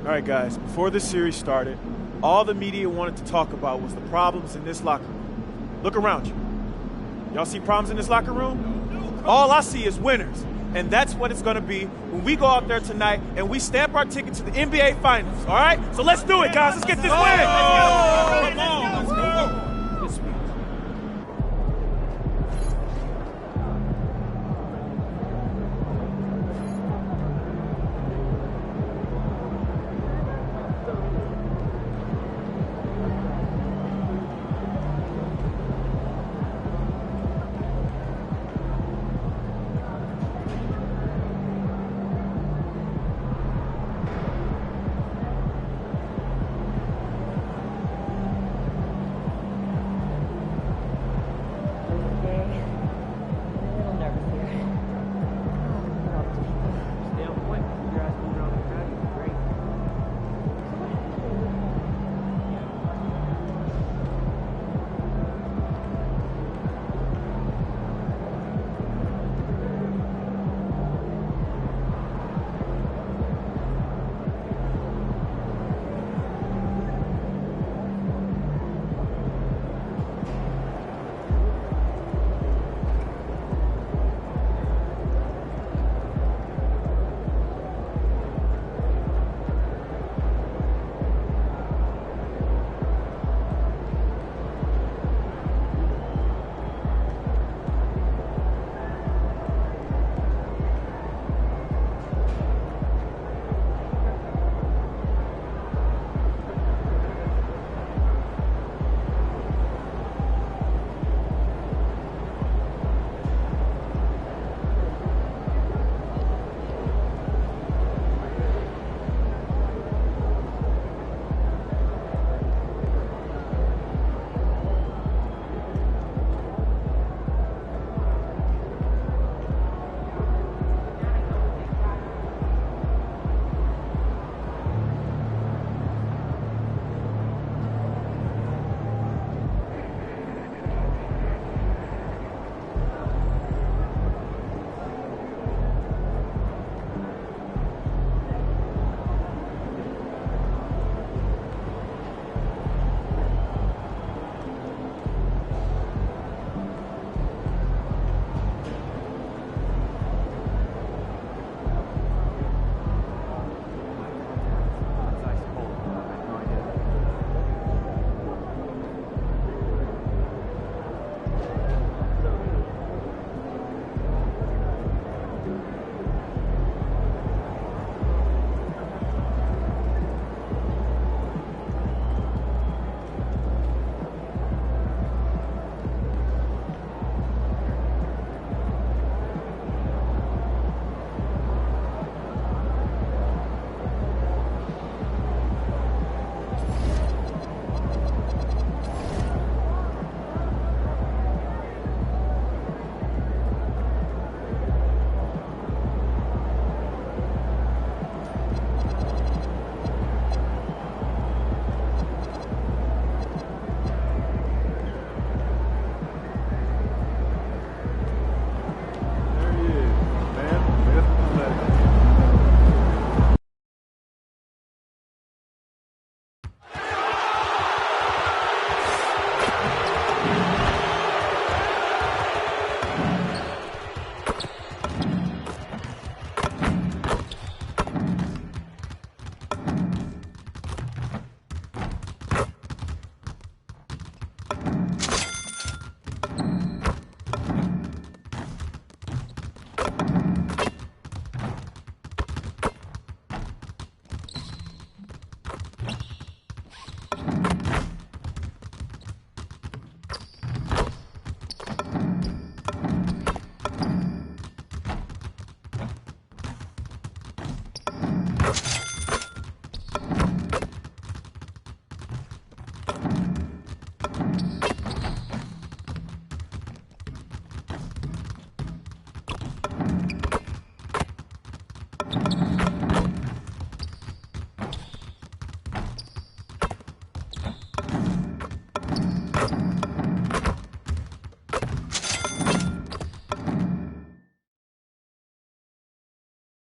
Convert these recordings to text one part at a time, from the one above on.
All right, guys, before this series started, all the media wanted to talk about was the problems in this locker room. Look around you. Y'all see problems in this locker room? All I see is winners. And that's what it's going to be when we go out there tonight and we stamp our ticket to the NBA Finals, all right? So let's do it, guys. Let's get this win. Come on. Let's go.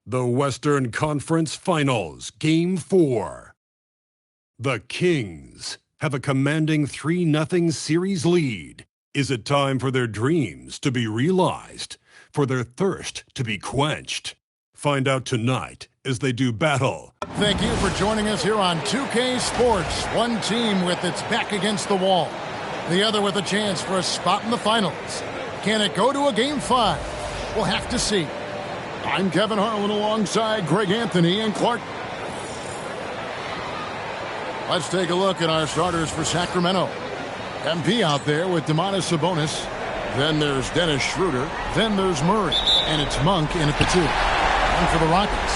The Western Conference Finals, Game 4. The Kings have a commanding 3-0 series lead. Is it time for their dreams to be realized, for their thirst to be quenched? Find out tonight as they do battle. Thank you for joining us here on 2K Sports. One team with its back against the wall, the other with a chance for a spot in the finals. Can it go to a Game 5? We'll have to see. I'm Kevin Harlan alongside Greg Anthony and Clark. Let's take a look at our starters for Sacramento. MP out there with Domantas Sabonis. Then there's Dennis Schroeder. Then there's Murray. And it's Monk in at the 2. And for the Rockets,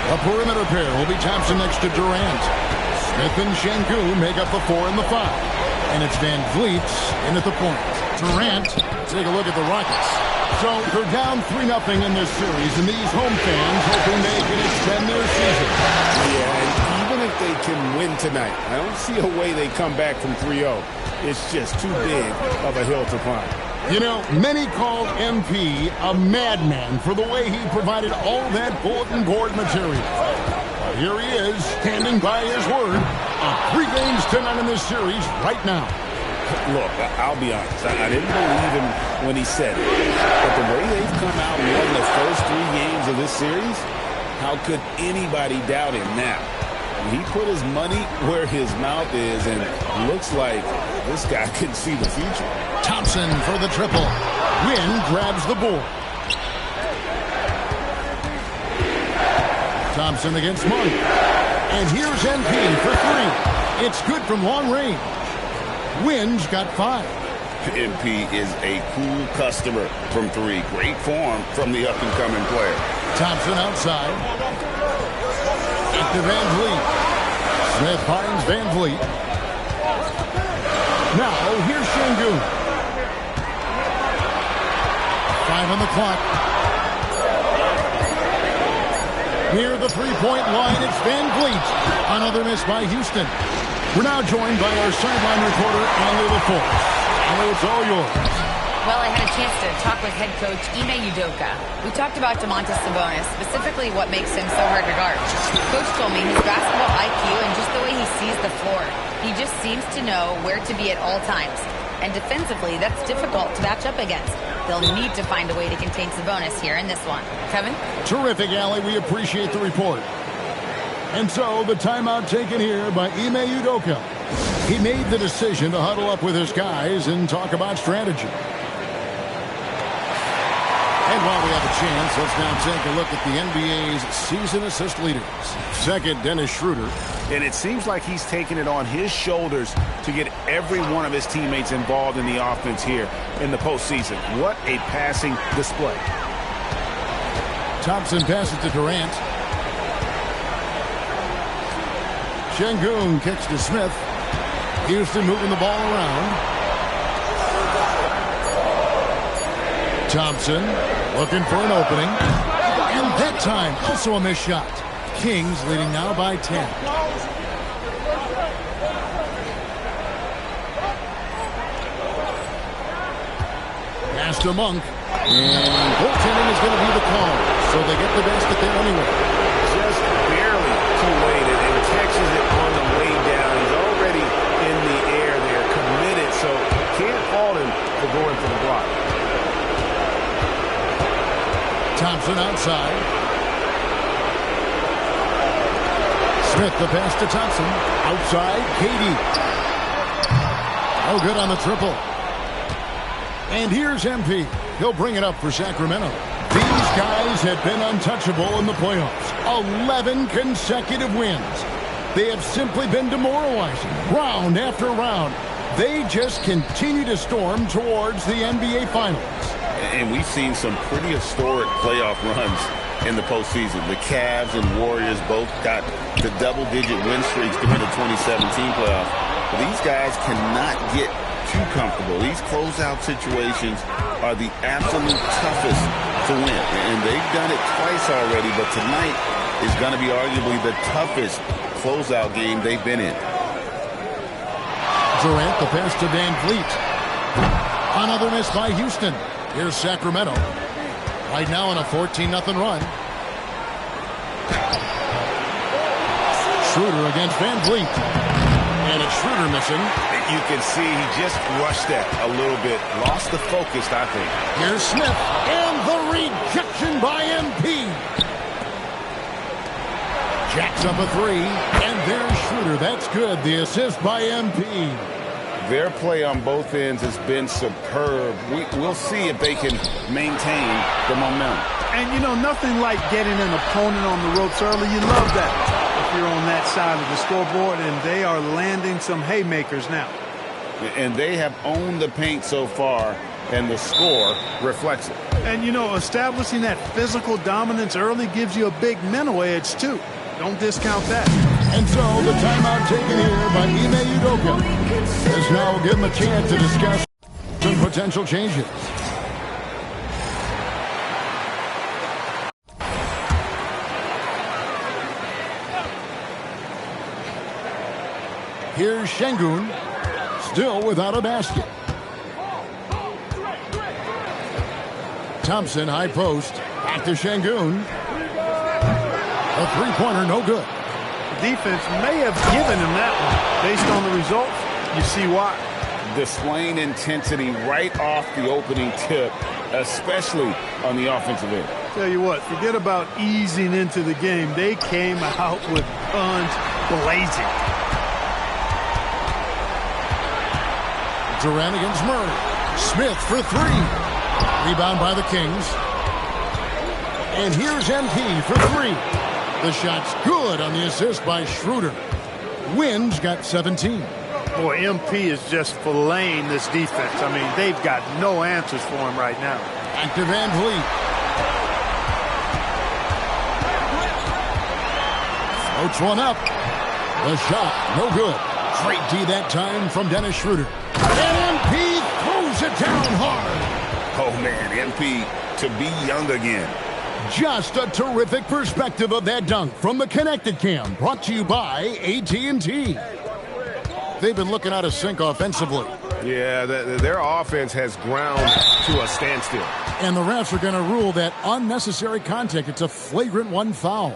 the perimeter pair will be Thompson next to Durant. Smith and Şengün make up the 4 and the 5. And it's Van Vliet in at the point. Durant, take a look at the Rockets. So they're down 3-0 in this series, and these home fans hoping they can extend their season. Yeah, and even if they can win tonight, I don't see a way they come back from 3-0. It's just too big of a hill to climb. You know, many called MP a madman for the way he provided all that bulletin board material. But here he is, standing by his word. 3 games to none in this series right now. Look, I'll be honest. I didn't believe him when he said it. But the way they've come out and won the first 3 games of this series, how could anybody doubt him now? He put his money where his mouth is, and looks like this guy can see the future. Thompson for the triple. Wynn grabs the board. Thompson against Monk. And here's MP for 3. It's good from long range. Wynn's got 5. MP is a cool customer from 3. Great form from the up-and-coming player. Thompson outside. Into Van Vliet. Smith finds Van Vliet. Now, here's Şengün. 5 on the clock. Near the 3-point line, it's Van Vliet. Another miss by Houston. We're now joined by our sideline reporter, Allie LaForce. Allie, it's all yours. Well, I had a chance to talk with head coach Ime Udoka. We talked about Domantas Sabonis, specifically what makes him so hard to guard. Coach told me his basketball IQ and just the way he sees the floor. He just seems to know where to be at all times. And defensively, that's difficult to match up against. They'll need to find a way to contain Sabonis here in this one. Kevin? Terrific, Allie. We appreciate the report. And so, the timeout taken here by Ime Udoka. He made the decision to huddle up with his guys and talk about strategy. And while we have a chance, let's now take a look at the NBA's season assist leaders. Second, Dennis Schroeder. And it seems like he's taking it on his shoulders to get every one of his teammates involved in the offense here in the postseason. What a passing display. Thompson passes to Durant. Şengün kicks to Smith. Houston moving the ball around. Thompson looking for an opening. And that time, also a missed shot. Kings leading now by 10. Pass to Monk. And goaltending is going to be the call. So they get the basket there anyway. Just barely too late, and catches it on the way down. He's already in the air there, committed, so can't fault him for going for the block. Thompson outside. Smith the pass to Thompson. Outside, KD. Oh, good on the triple. And here's MP. He'll bring it up for Sacramento. These guys have been untouchable in the playoffs. 11 consecutive wins. They have simply been demoralizing, round after round. They just continue to storm towards the NBA Finals. And we've seen some pretty historic playoff runs in the postseason. The Cavs and Warriors both got the double-digit win streaks during the 2017 playoffs. But these guys cannot get too comfortable. These closeout situations are the absolute toughest to win. And they've done it twice already, but tonight is going to be arguably the toughest closeout game they've been in. Durant, the pass to Van Vliet. Another miss by Houston. Here's Sacramento. Right now on a 14-0 run. Schroeder against Van Vliet. And it's Schroeder missing. You can see he just rushed that a little bit. Lost the focus, I think. Here's Smith. And the rejection by MP. Jacks up a three. And there's Schroeder. That's good. The assist by MP. Their play on both ends has been superb. We'll see if they can maintain the momentum. And, you know, nothing like getting an opponent on the ropes early. You love that if you're on that side of the scoreboard, and they are landing some haymakers now. And they have owned the paint so far, and the score reflects it. And, you know, establishing that physical dominance early gives you a big mental edge, too. Don't discount that. And so the timeout taken here by Ime Udoka as now we'll give him a chance to discuss some potential changes. Here's Şengün, still without a basket. Thompson, high post, back to Şengün. A three-pointer, no good. Defense may have given him that one. Based on the results, you see why. Displaying intensity right off the opening tip, especially on the offensive end. Tell you what, forget about easing into the game. They came out with guns blazing. Durant against Murray. Smith for three. Rebound by the Kings. And here's MP for three. The shot's good on the assist by Schroeder. Wynn's got 17. Boy, MP is just filleting this defense. I mean, they've got no answers for him right now. Back to Van Vliet. Floats one up. The shot, no good. Great D that time from Dennis Schroeder. And MP throws it down hard. Oh, man, MP to be young again. Just a terrific perspective of that dunk from the Connected Cam, brought to you by AT&T. They've been looking out of sync offensively. Yeah, their offense has ground to a standstill. And the refs are going to rule that unnecessary contact. It's a flagrant one foul.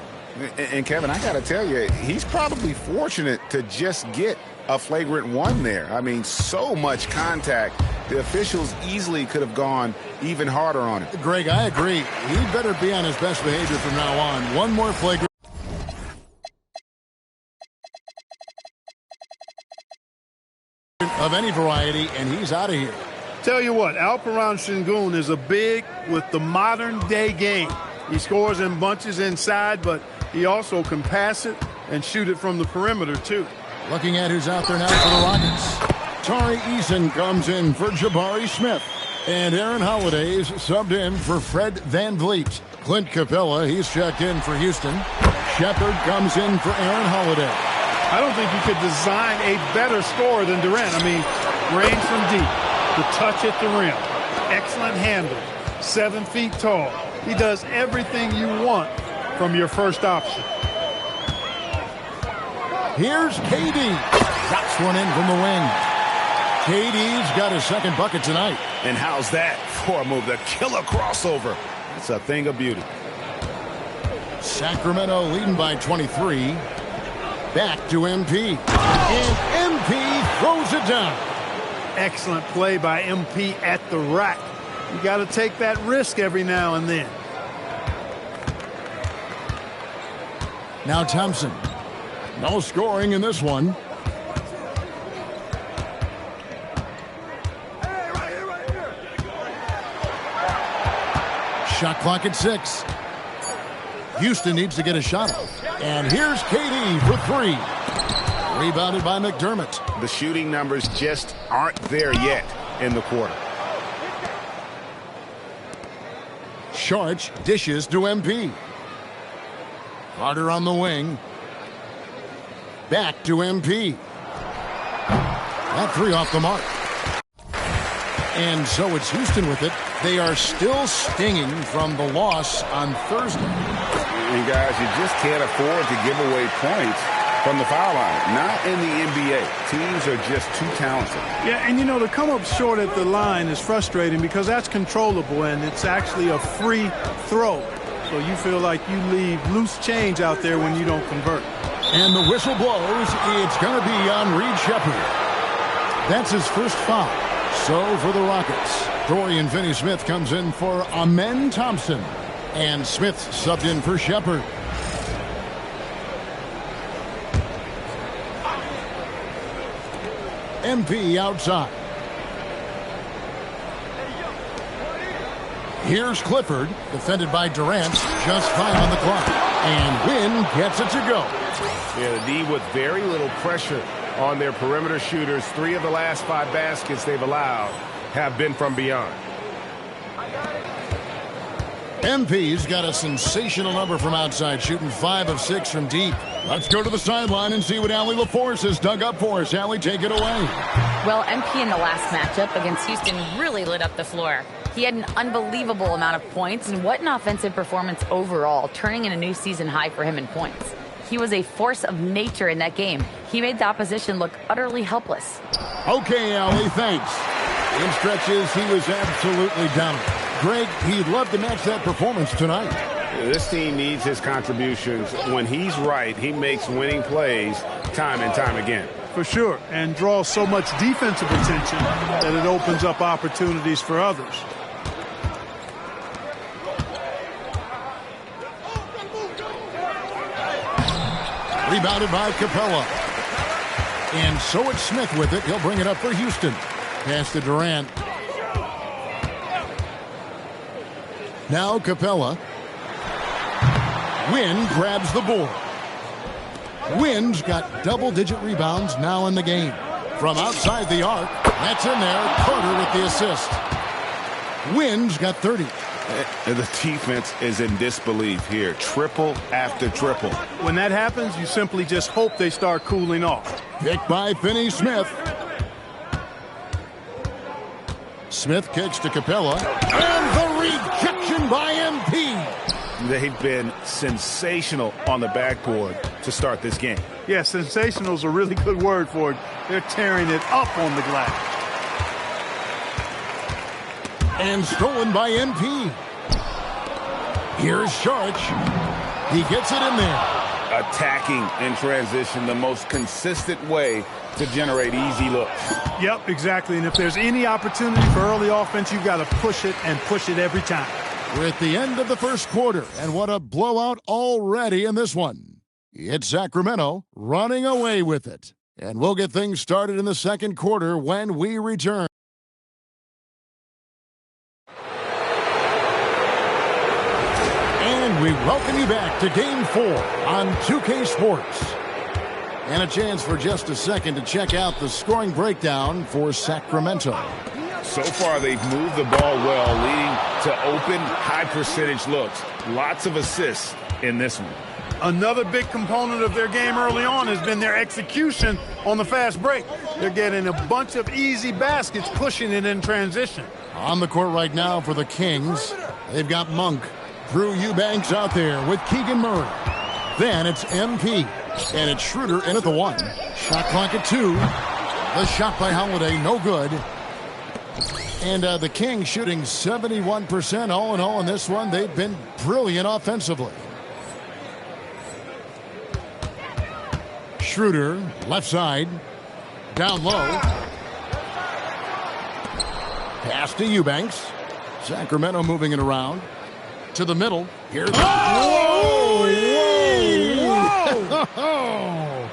And Kevin, I got to tell you, he's probably fortunate to just get a flagrant one there. I mean, so much contact. The officials easily could have gone even harder on it. Greg, I agree. He better be on his best behavior from now on. One more flagrant of any variety, and he's out of here. Tell you what, Alperen Şengün is a big with the modern-day game. He scores in bunches inside, but he also can pass it and shoot it from the perimeter, too. Looking at who's out there now for the Rockets. Tari Eason comes in for Jabari Smith. And Aaron Holiday's subbed in for Fred Van Vliet. Clint Capella, he's checked in for Houston. Shepard comes in for Aaron Holiday. I don't think you could design a better scorer than Durant. I mean, range from deep, the touch at the rim, excellent handle, 7 feet tall. He does everything you want from your first option. Here's KD. Drops one in from the wing. KD's got his second bucket tonight. And how's that for a move? The killer crossover. It's a thing of beauty. Sacramento leading by 23. Back to MP. And MP throws it down. Excellent play by MP at the rack. You got to take that risk every now and then. Now Thompson. No scoring in this one. Shot clock at 6. Houston needs to get a shot off. And here's KD for 3. Rebounded by McDermott. The shooting numbers just aren't there yet in the quarter. Saric dishes to MP. Carter on the wing. Back to MP. That 3 off the mark. And so it's Houston with it. They are still stinging from the loss on Thursday. And guys, you just can't afford to give away points from the foul line. Not in the NBA. Teams are just too talented. Yeah, and you know, to come up short at the line is frustrating because that's controllable and it's actually a free throw. So you feel like you leave loose change out there when you don't convert. And the whistle blows. It's going to be on Reed Sheppard. That's his first foul. So for the Rockets, Dorian Finney-Smith comes in for Amen Thompson. And Smith subbed in for Sheppard. MP outside. Here's Clifford, defended by Durant, just 5 on the clock. And Wynn gets it to go. Yeah, the D with very little pressure on their perimeter shooters. 3 of the last 5 baskets they've allowed have been from beyond. MP's got a sensational number from outside, shooting 5 of 6 from deep. Let's go to the sideline and see what Allie LaForce has dug up for us. Allie, take it away. Well, MP in the last matchup against Houston really lit up the floor. He had an unbelievable amount of points, and what an offensive performance overall, turning in a new season high for him in points. He was a force of nature in that game. He made the opposition look utterly helpless. Okay, Allie, thanks. In stretches, he was absolutely dominant. Greg, he'd love to match that performance tonight. This team needs his contributions. When he's right, he makes winning plays time and time again. For sure, and draws so much defensive attention that it opens up opportunities for others. Rebounded by Capella. And so it's Smith with it. He'll bring it up for Houston. Pass to Durant. Now Capella. Wynn grabs the board. Wynn's got double-digit rebounds now in the game. From outside the arc, that's in there. Carter with the assist. Wynn's got 30. The defense is in disbelief here. Triple after triple. When that happens, you simply just hope they start cooling off. Picked by Finney-Smith. Smith kicks to Capella. And the rejection by MP. They've been sensational on the backboard to start this game. Yeah, sensational is a really good word for it. They're tearing it up on the glass. And stolen by MP. Here's Sharch. He gets it in there. Attacking in transition, the most consistent way to generate easy looks. Yep, exactly. And if there's any opportunity for early offense, you've got to push it and push it every time. We're at the end of the first quarter, and what a blowout already in this one. It's Sacramento running away with it. And we'll get things started in the second quarter when we return. And we welcome you back to Game 4 on 2K Sports. And a chance for just a second to check out the scoring breakdown for Sacramento. So far, they've moved the ball well, leading to open, high-percentage looks. Lots of assists in this one. Another big component of their game early on has been their execution on the fast break. They're getting a bunch of easy baskets, pushing it in transition. On the court right now for the Kings, they've got Monk. Drew Eubanks out there with Keegan Murray. Then it's MP. And it's Schroeder in at the 1. Shot clock at 2. The shot by Holiday, no good. And the Kings shooting 71% all in all in this one. They've been brilliant offensively. Schroeder, left side. Down low. Pass to Eubanks. Sacramento moving it around. To the middle. Here's... Whoa! Whoa! Whoa!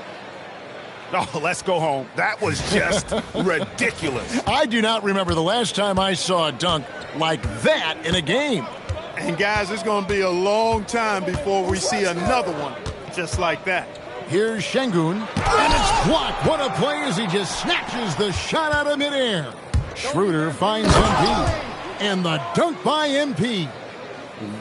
Oh, let's go home. That was just ridiculous. I do not remember the last time I saw a dunk like that in a game. And guys, it's going to be a long time before we see another one just like that. Here's Şengün, and it's blocked. What a play as he just snatches the shot out of midair. Schroeder finds MP, and the dunk by MP.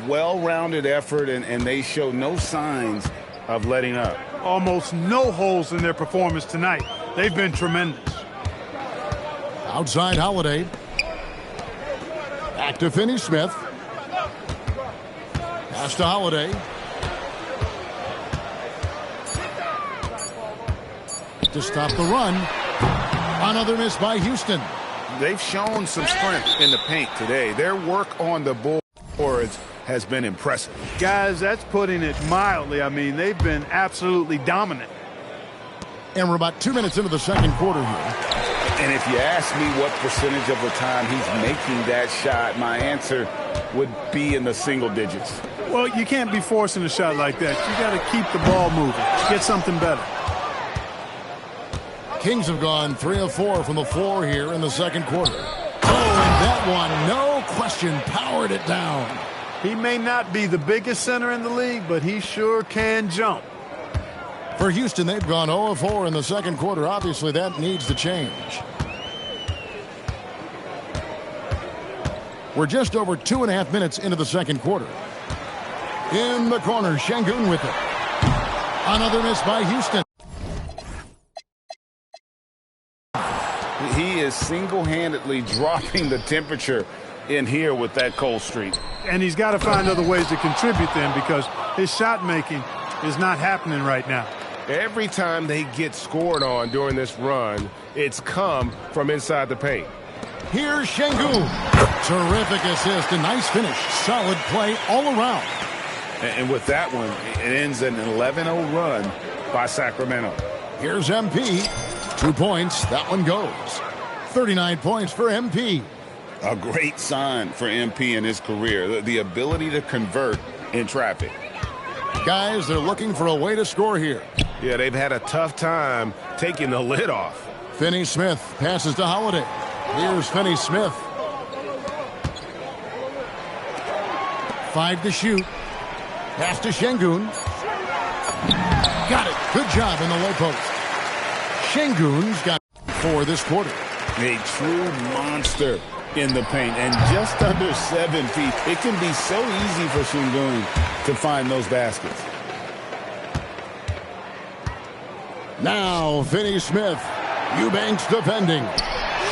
Well-rounded effort, and they show no signs of letting up. Almost no holes in their performance tonight. They've been tremendous. Outside Holiday. Back to Finney-Smith. Pass to Holiday. To stop the run. Another miss by Houston. They've shown some strength in the paint today. Their work on the boards has been impressive. Guys, that's putting it mildly. I mean, they've been absolutely dominant. And we're about 2 minutes into the second quarter here. And if you ask me what percentage of the time he's making that shot, my answer would be in the single digits. Well, you can't be forcing a shot like that. You got to keep the ball moving. Get something better. Kings have gone 3 of 4 from the floor here in the second quarter. Oh, and that one, no question, powered it down. He may not be the biggest center in the league, but he sure can jump. For Houston, they've gone 0 of 4 in the second quarter. Obviously, that needs to change. We're just over 2.5 minutes into the second quarter. In the corner, Şengün with it. Another miss by Houston. He is single-handedly dropping the temperature in here with that cold streak. And he's got to find other ways to contribute then, because his shot making is not happening right now. Every time they get scored on during this run, it's come from inside the paint. Here's Şengün. Terrific assist, a nice finish. Solid play all around. And with that one, it ends an 11-0 run by Sacramento. Here's MP. 2 points. That one goes. 39 points for MP. A great sign for MP in his career, the ability to convert in traffic. Guys, they're looking for a way to score here. Yeah, they've had a tough time taking the lid off. Finney-Smith passes to Holiday. Here's Finney-Smith. 5 to shoot. Pass to Şengün. Got it. Good job in the low post. Şengün's got 4 this quarter. A true monster in the paint, and just under 7 feet. It can be so easy for Şengün to find those baskets. Now Finney-Smith. Eubanks defending.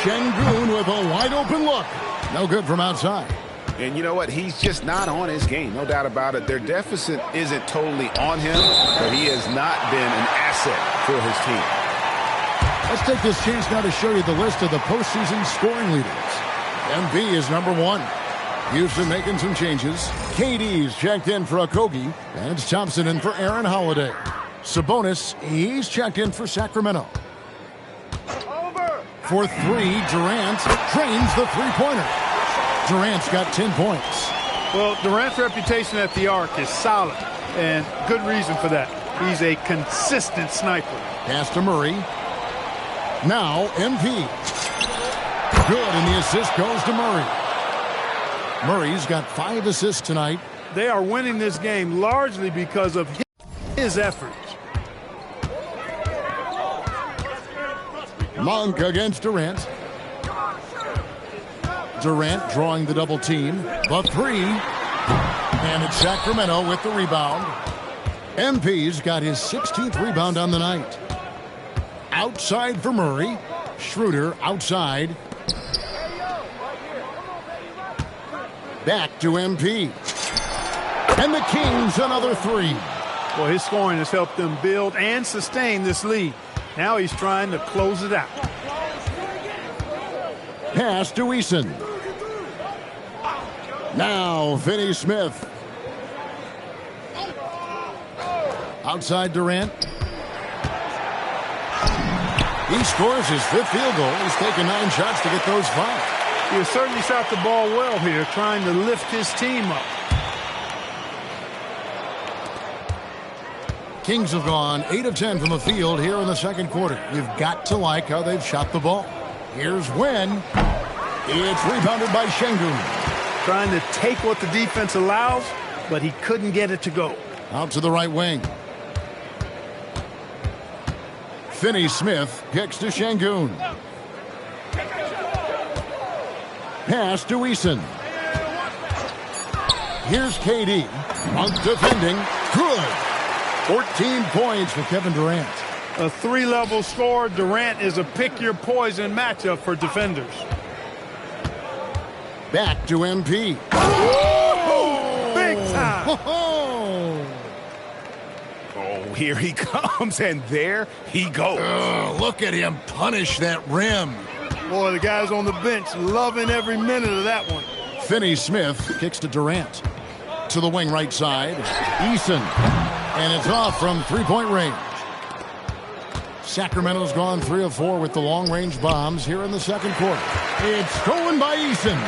Şengün with a wide open look. No good from outside. And you know what? He's just not on his game. No doubt about it. Their deficit isn't totally on him, but he has not been an asset for his team. Let's take this chance now to show you the list of the postseason scoring leaders. MB is number 1. Houston making some changes. KD's checked in for Okogie. And it's Thompson in for Aaron Holiday. Sabonis, he's checked in for Sacramento. For 3, Durant drains the three-pointer. Durant's got 10 points. Well, Durant's reputation at the arc is solid, and good reason for that. He's a consistent sniper. Pass to Murray. Now, MP. Good, and the assist goes to Murray. Murray's got 5 assists tonight. They are winning this game largely because of his efforts. Monk against Durant. Durant drawing the double team. The 3. And it's Sacramento with the rebound. MP's got his 16th rebound on the night. Outside for Murray. Schroeder outside. Back to MP. And the Kings another 3. Well, his scoring has helped them build and sustain this lead. Now he's trying to close it out. Pass to Eason. Now Finney-Smith. Outside Durant. He scores his 5th field goal. He's taken 9 shots to get those 5. He has certainly shot the ball well here, trying to lift his team up. Kings have gone 8 of 10 from the field here in the second quarter. You've got to like how they've shot the ball. Here's Nguyen. It's rebounded by Şengün. Trying to take what the defense allows, but he couldn't get it to go. Out to the right wing. Finney-Smith kicks to Şengün. Pass to Eason. Here's KD. Monk defending. Good. 14 points for Kevin Durant. A 3-level scorer. Durant is a pick-your-poison matchup for defenders. Back to MP. Oh, big time. Oh, here he comes, and there he goes. Look at him punish that rim. Boy, the guys on the bench loving every minute of that one. Finney-Smith kicks to Durant. To the wing right side. Eason. And it's off from three-point range. Sacramento's gone 3 of 4 with the long-range bombs here in the second quarter. It's stolen by Eason.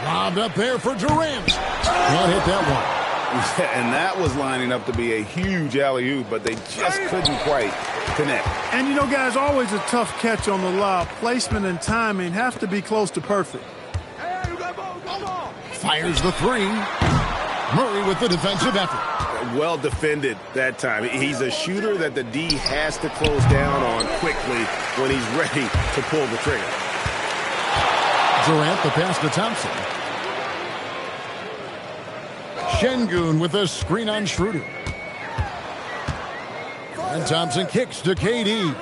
Lobbed up there for Durant. Can't hit that one. And that was lining up to be a huge alley-oop, but they just couldn't quite connect. And, you know, guys, always a tough catch on the lob. Placement and timing have to be close to perfect. Fires the three. Murray with the defensive effort. Well defended that time. He's a shooter that the D has to close down on quickly when he's ready to pull the trigger. Durant the pass to Thompson. Şengün with a screen on Schroeder. And Thompson kicks to KD.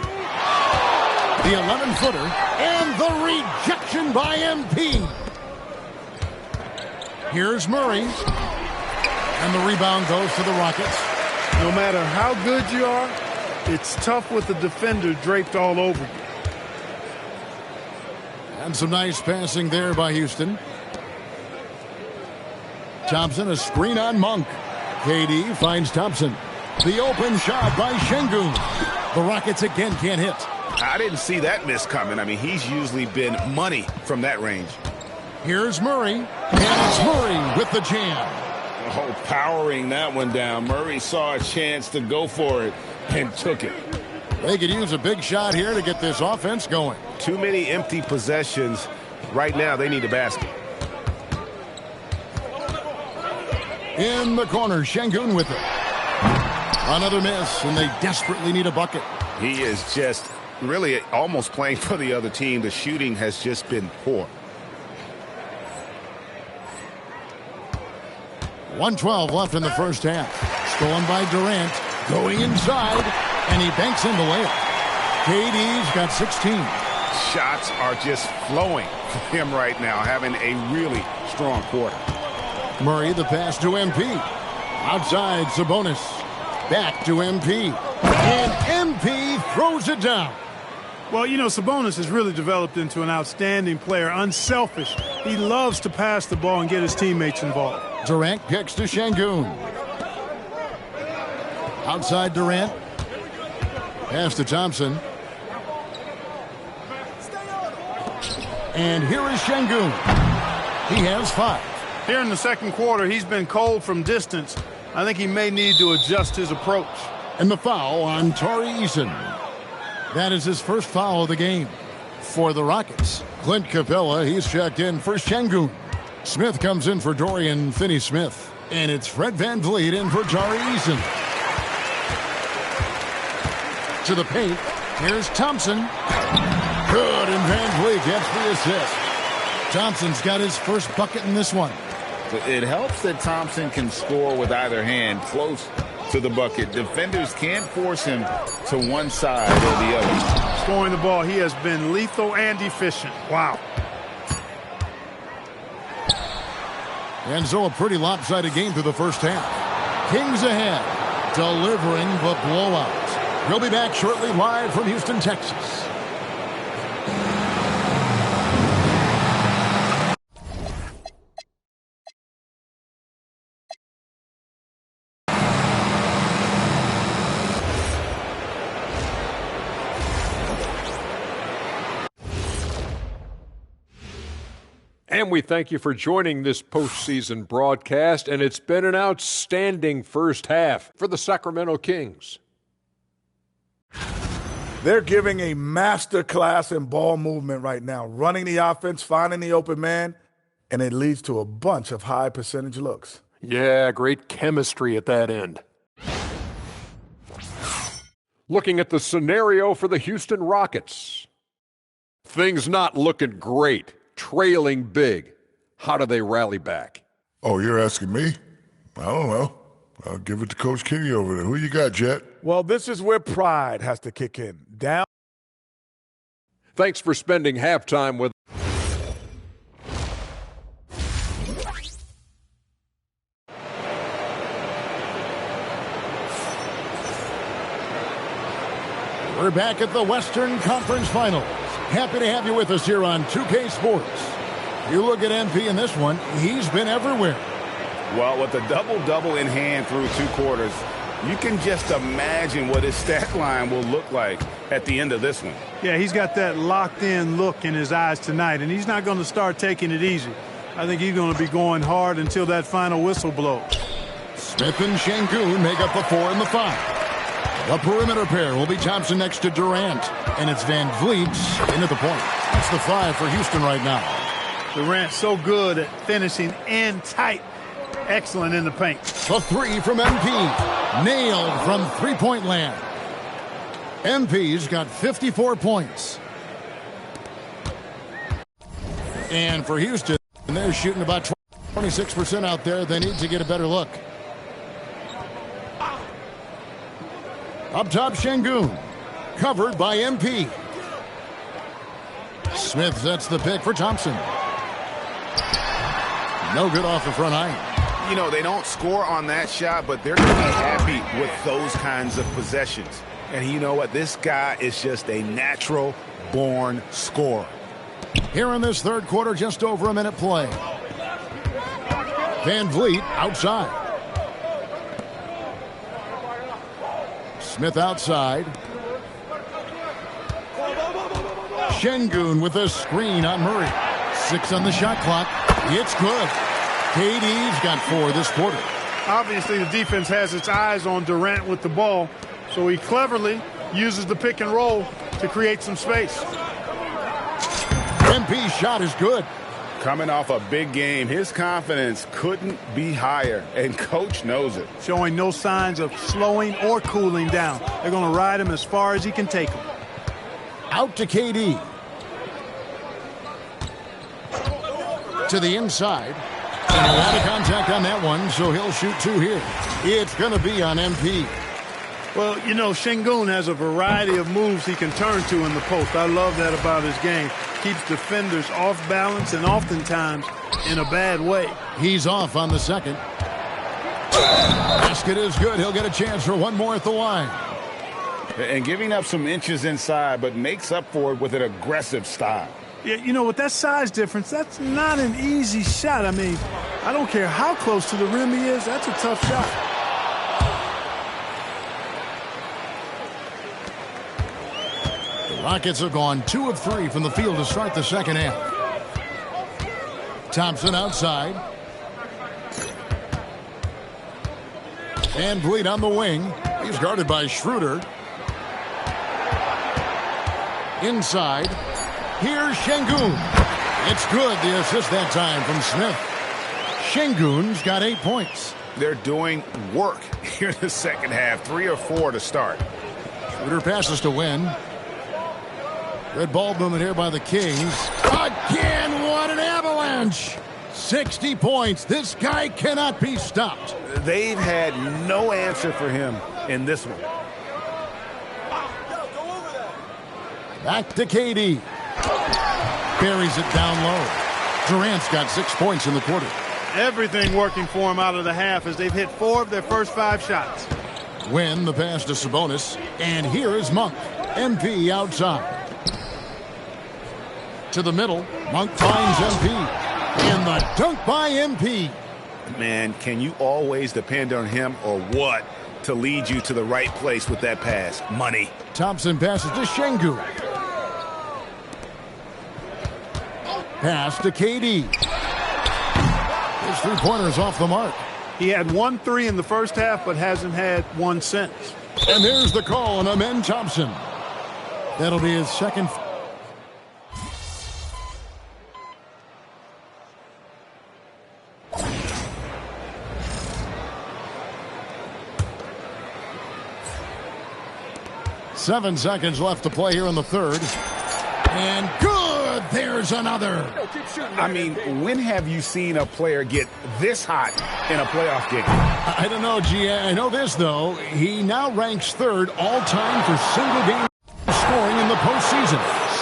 The 11-footer and the rejection by MP. Here's Murray. And the rebound goes to the Rockets. No matter how good you are, it's tough with the defender draped all over you. And some nice passing there by Houston. Thompson, a screen on Monk. KD finds Thompson. The open shot by Şengün. The Rockets again can't hit. I didn't see that miss coming. I mean, he's usually been money from that range. Here's Murray. And it's Murray with the jam. Oh, powering that one down. Murray saw a chance to go for it and took it. They could use a big shot here to get this offense going. Too many empty possessions. Right now, they need a basket. In the corner, Şengün with it. Another miss, and they desperately need a bucket. He is just really almost playing for the other team. The shooting has just been poor. 1:12 left in the first half. Stolen by Durant. Going inside, and he banks in the layup. KD's got 16. Shots are just flowing for him right now, having a really strong quarter. Murray the pass to MP. Outside, Sabonis. Back to MP. And MP throws it down. Well, you know, Sabonis has really developed into an outstanding player, unselfish. He loves to pass the ball and get his teammates involved. Durant kicks to Şengün. Outside Durant. Pass to Thompson. And here is Şengün. He has 5. Here in the second quarter, he's been cold from distance. I think he may need to adjust his approach. And the foul on Tari Eason. That is his first foul of the game for the Rockets. Clint Capella, he's checked in for Şengün. Smith comes in for Dorian Finney-Smith. And it's Fred VanVleet in for Tari Eason. To the paint. Here's Thompson. Good, and VanVleet gets the assist. Thompson's got his first bucket in this one. It helps that Thompson can score with either hand close to the bucket. Defenders can't force him to one side or the other. Scoring the ball, he has been lethal and efficient. Wow. And so a pretty lopsided game through the first half. Kings ahead, delivering the blowout. We'll be back shortly live from Houston, Texas. And we thank you for joining this postseason broadcast, and it's been an outstanding first half for the Sacramento Kings. They're giving a master class in ball movement right now, running the offense, finding the open man, and it leads to a bunch of high percentage looks. Yeah, great chemistry at that end. Looking at the scenario for the Houston Rockets. Things not looking great. Trailing big. How do they rally back? Oh, you're asking me? I don't know. I'll give it to Coach Kenny over there. Who you got, Jet? Well, this is where pride has to kick in. Down. Thanks for spending halftime with We're back at the Western Conference Finals. Happy to have you with us here on 2K Sports. You look at MP in this one, he's been everywhere. Well, with a double-double in hand through 2 quarters, you can just imagine what his stat line will look like at the end of this one. Yeah, he's got that locked-in look in his eyes tonight, and he's not going to start taking it easy. I think he's going to be going hard until that final whistle blows. Smith and Şengün make up the 4 and the 5. The perimeter pair will be Thompson next to Durant, and it's Van Vliet into the point. That's the 5 for Houston right now. Durant so good at finishing in tight. Excellent in the paint. The 3 from MP. Nailed from three-point land. MP's got 54 points. And for Houston, they're shooting about 26% out there. They need to get a better look. Up top, Şengün. Covered by MP. Smith sets the pick for Thompson. No good off the front line. You know, they don't score on that shot, but they're going to be happy with those kinds of possessions. And you know what? This guy is just a natural-born scorer. Here in this third quarter, just over a minute play. Van Vliet outside. Smith outside. Şengün with a screen on Murray. 6 on the shot clock. It's good. KD's got 4 this quarter. Obviously, the defense has its eyes on Durant with the ball, so he cleverly uses the pick and roll to create some space. MP's shot is good. Coming off a big game, his confidence couldn't be higher, and Coach knows it. Showing no signs of slowing or cooling down. They're going to ride him as far as he can take him. Out to KD. To the inside. And a lot of contact on that one, so he'll shoot 2 here. It's going to be on MP. Well, you know, Şengün has a variety of moves he can turn to in the post. I love that about his game. Keeps defenders off balance and oftentimes in a bad way. He's off on the second. Basket is good. He'll get a chance for one more at the line. And giving up some inches inside, but makes up for it with an aggressive style. Yeah, you know, with that size difference, that's not an easy shot. I mean, I don't care how close to the rim he is. That's a tough shot. The Rockets have gone 2 of 3 from the field to start the second half. Thompson outside. Van Vliet on the wing. He's guarded by Schroeder. Inside. Here's Şengün. It's good, the assist that time from Smith. Şengün's got 8 points. They're doing work here in the second half. 3 or 4 to start. Schroeder passes to Wynn. Good ball movement here by the Kings. Again, what an avalanche! 60 points. This guy cannot be stopped. They've had no answer for him in this one. Back to KD. Buries it down low. Durant's got 6 points in the quarter. Everything working for him out of the half as they've hit 4 of their first 5 shots. Win the pass to Sabonis. And here is Monk. MP outside. To the middle. Monk finds MP. And the dunk by MP. Man, can you always depend on him or what to lead you to the right place with that pass? Money. Thompson passes to Şengün. Pass to KD. His three-pointer's off the mark. He had 1 3 in the first half, but hasn't had one since. And there's the call on Amen Thompson. That'll be his second. Seven seconds left to play here in the third. And good! There's another. I mean, when have you seen a player get this hot in a playoff game? I don't know, G. I know this, though. He now ranks 3rd all-time for single-game scoring in the postseason.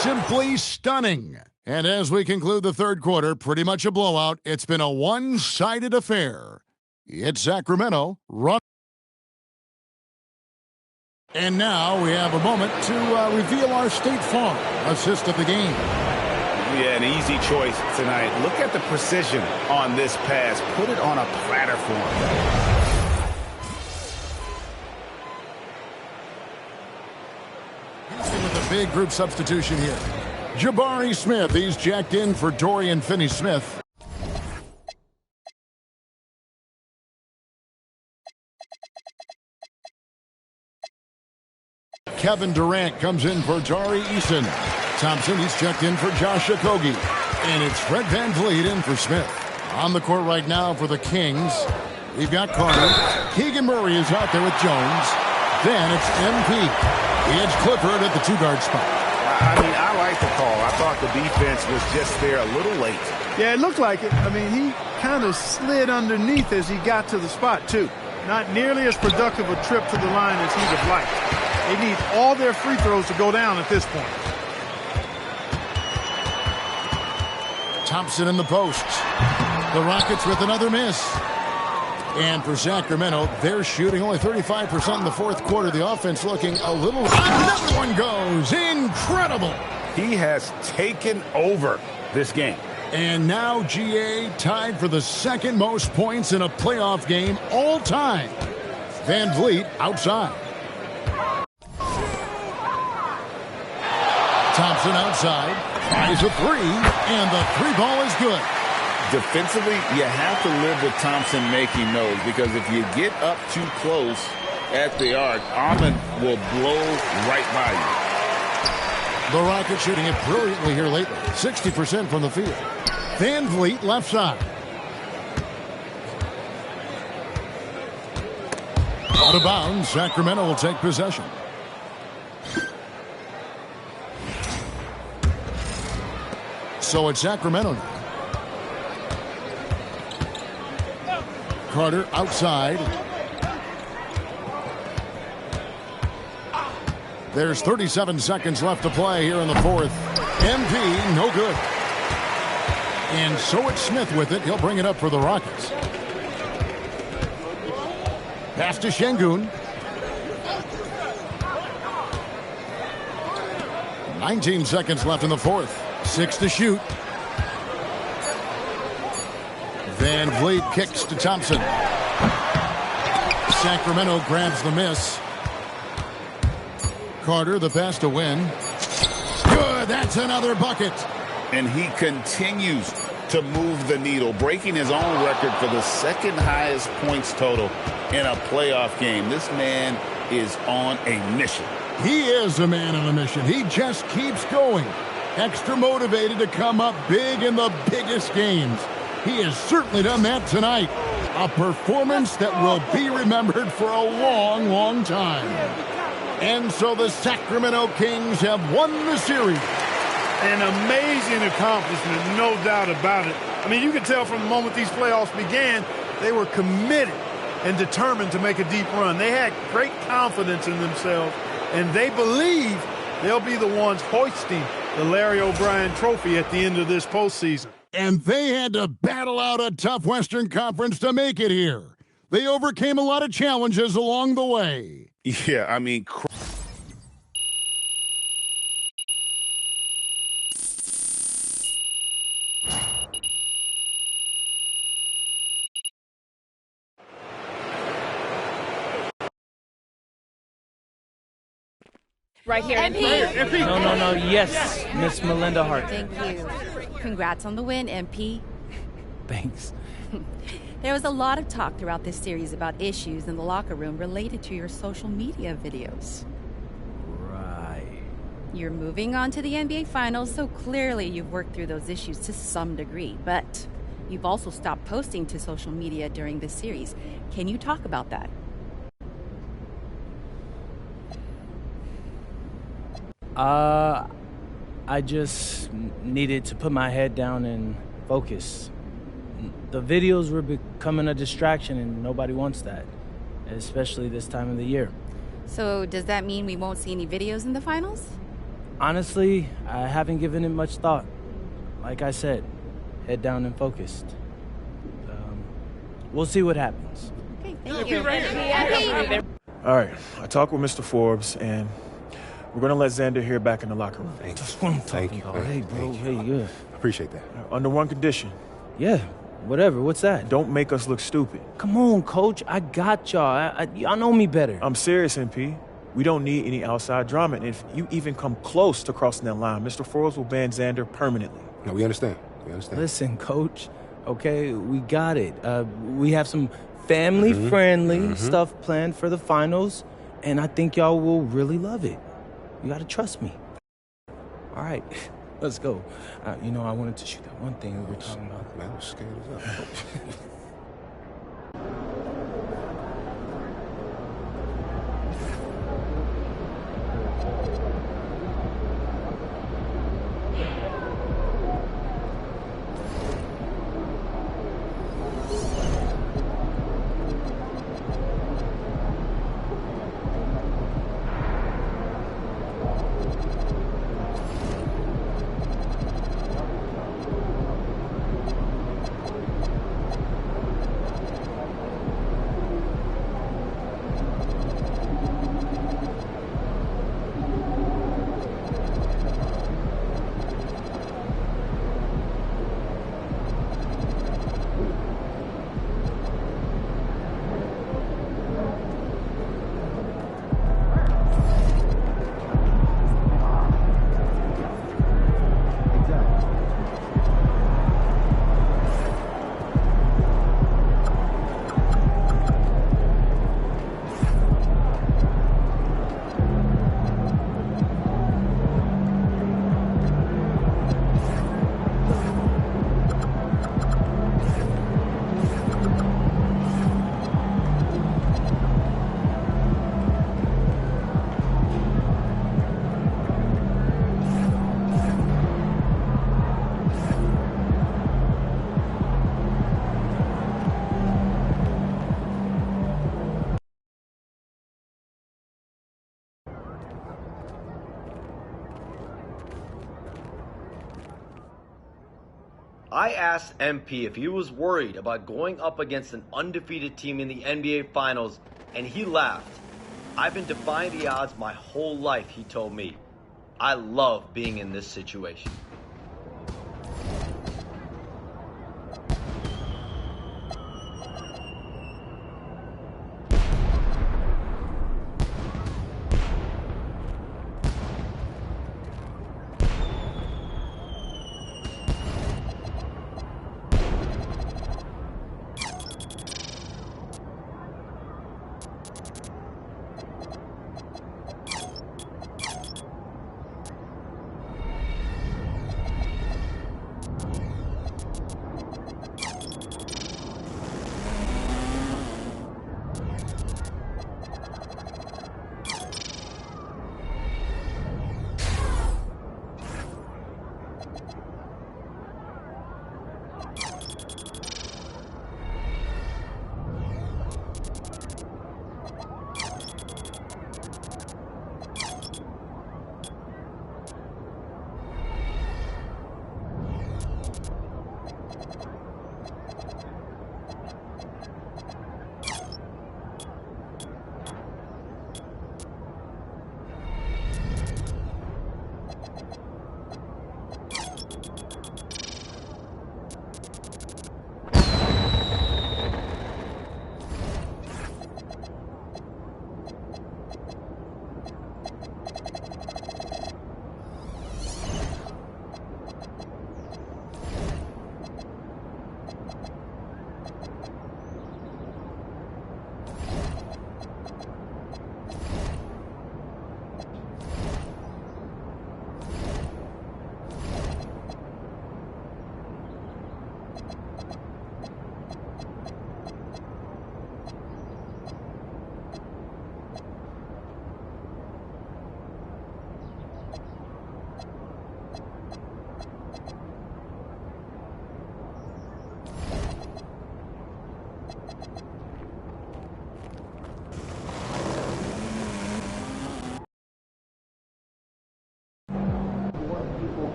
Simply stunning. And as we conclude the third quarter, pretty much a blowout. It's been a one-sided affair. It's Sacramento. Run. And now we have a moment to reveal our State Farm assist of the game. Yeah, an easy choice tonight. Look at the precision on this pass. Put it on a platter for him. With a big group substitution here. Jabari Smith, he's jacked in for Dorian Finney-Smith. Kevin Durant comes in for Tari Eason. Thompson, he's checked in for Josh Okogie. And it's Fred VanVleet in for Smith. On the court right now for the Kings, we've got Carter. Keegan Murray is out there with Jones. Then it's MP. The edge Clifford at the two-guard spot. I mean, I like the call. I thought the defense was just there a little late. Yeah, it looked like it. I mean, he kind of slid underneath as he got to the spot, too. Not nearly as productive a trip to the line as he'd have liked. They need all their free throws to go down at this point. Thompson in the post. The Rockets with another miss. And for Sacramento, they're shooting only 35% in the fourth quarter. The offense looking a little... Another one goes. Incredible. He has taken over this game. And now GA tied for the second most points in a playoff game all time. VanVleet outside. Thompson outside. Tries a three. And the three ball is good. Defensively, you have to live with Thompson making those, because if you get up too close at the arc, Ahmed will blow right by you. The Rockets shooting it brilliantly here lately. 60% from the field. VanVleet left side. Out of bounds, Sacramento will take possession. So it's Sacramento now. Carter outside. There's 37 seconds left to play here in the fourth. MP, no good. And so it's Smith with it. He'll bring it up for the Rockets. Pass to Şengün. 19 seconds left in the fourth. 6 to shoot. VanVleet kicks to Thompson. Sacramento grabs the miss. Carter, the pass to win. Good, that's another bucket. And he continues to move the needle, breaking his own record for the second highest points total in a playoff game. This man is on a mission. He is a man on a mission. He just keeps going. Extra motivated to come up big in the biggest games. He has certainly done that tonight. A performance that will be remembered for a long, long time. And so the Sacramento Kings have won the series. An amazing accomplishment, no doubt about it. I mean, you can tell from the moment these playoffs began, they were committed and determined to make a deep run. They had great confidence in themselves, and they believe they'll be the ones hoisting the Larry O'Brien Trophy at the end of this postseason. And they had to battle out a tough Western Conference to make it here. They overcame a lot of challenges along the way. Yeah, I mean... Right here. MP. No. Yes, Miss Melinda Hart. Thank you. Congrats on the win, MP. Thanks. There was a lot of talk throughout this series about issues in the locker room related to your social media videos. Right. You're moving on to the NBA Finals, so clearly you've worked through those issues to some degree, but you've also stopped posting to social media during this series. Can you talk about that? I just needed to put my head down and focus. The videos were becoming a distraction, and nobody wants that, especially this time of the year. So does that mean we won't see any videos in the finals? Honestly, I haven't given it much thought. Like I said, head down and focused. We'll see what happens. Okay, thank you. All right, I talked with Mr. Forbes, and We're going to let Xander hear back in the locker room. That's what I'm talking about. Hey, bro. Hey, yeah. Appreciate that. Under one condition. Yeah, whatever. What's that? Don't make us look stupid. Come on, Coach. I got y'all. Y'all know me better. I'm serious, MP. We don't need any outside drama. And if you even come close to crossing that line, Mr. Forbes will ban Xander permanently. No, we understand. We understand. Listen, Coach. Okay, we got it. We have some family-friendly stuff planned for the finals, and I think y'all will really love it. You got to trust me. All right, let's go. I wanted to shoot that one thing we were talking about. Man, I'm scared as hell. I asked MP if he was worried about going up against an undefeated team in the NBA Finals, and he laughed. I've been defying the odds my whole life, he told me. I love being in this situation.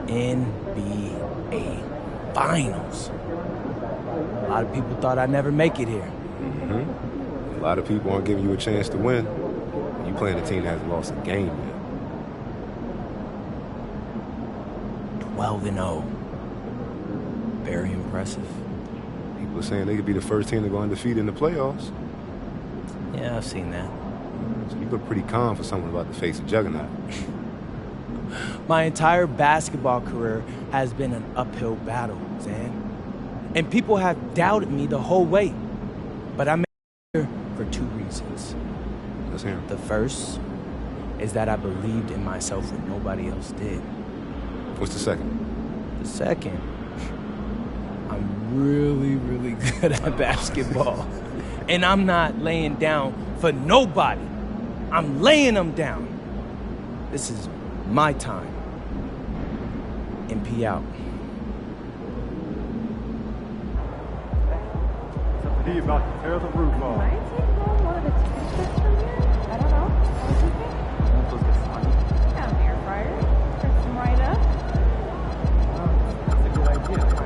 NBA Finals. A lot of people thought I'd never make it here. A lot of people aren't giving you a chance to win. You playing a team that hasn't lost a game yet. 12-0. Very impressive. People are saying they could be the first team to go undefeated in the playoffs. Yeah, I've seen that. So you look pretty calm for someone about to face a juggernaut. My entire basketball career has been an uphill battle, Zan. And people have doubted me the whole way. But I'm here for 2 reasons. Let's hear 'em. The first is that I believed in myself when nobody else did. What's the second? The second, I'm really, really good at basketball. And I'm not laying down for nobody. I'm laying them down. This is my time. MP out. He about to tear the roof off. Might take one of the t-shirts from here. I don't know. What do you think? Let's get started. Yeah, an air fryer. Press them right up. That's a good idea.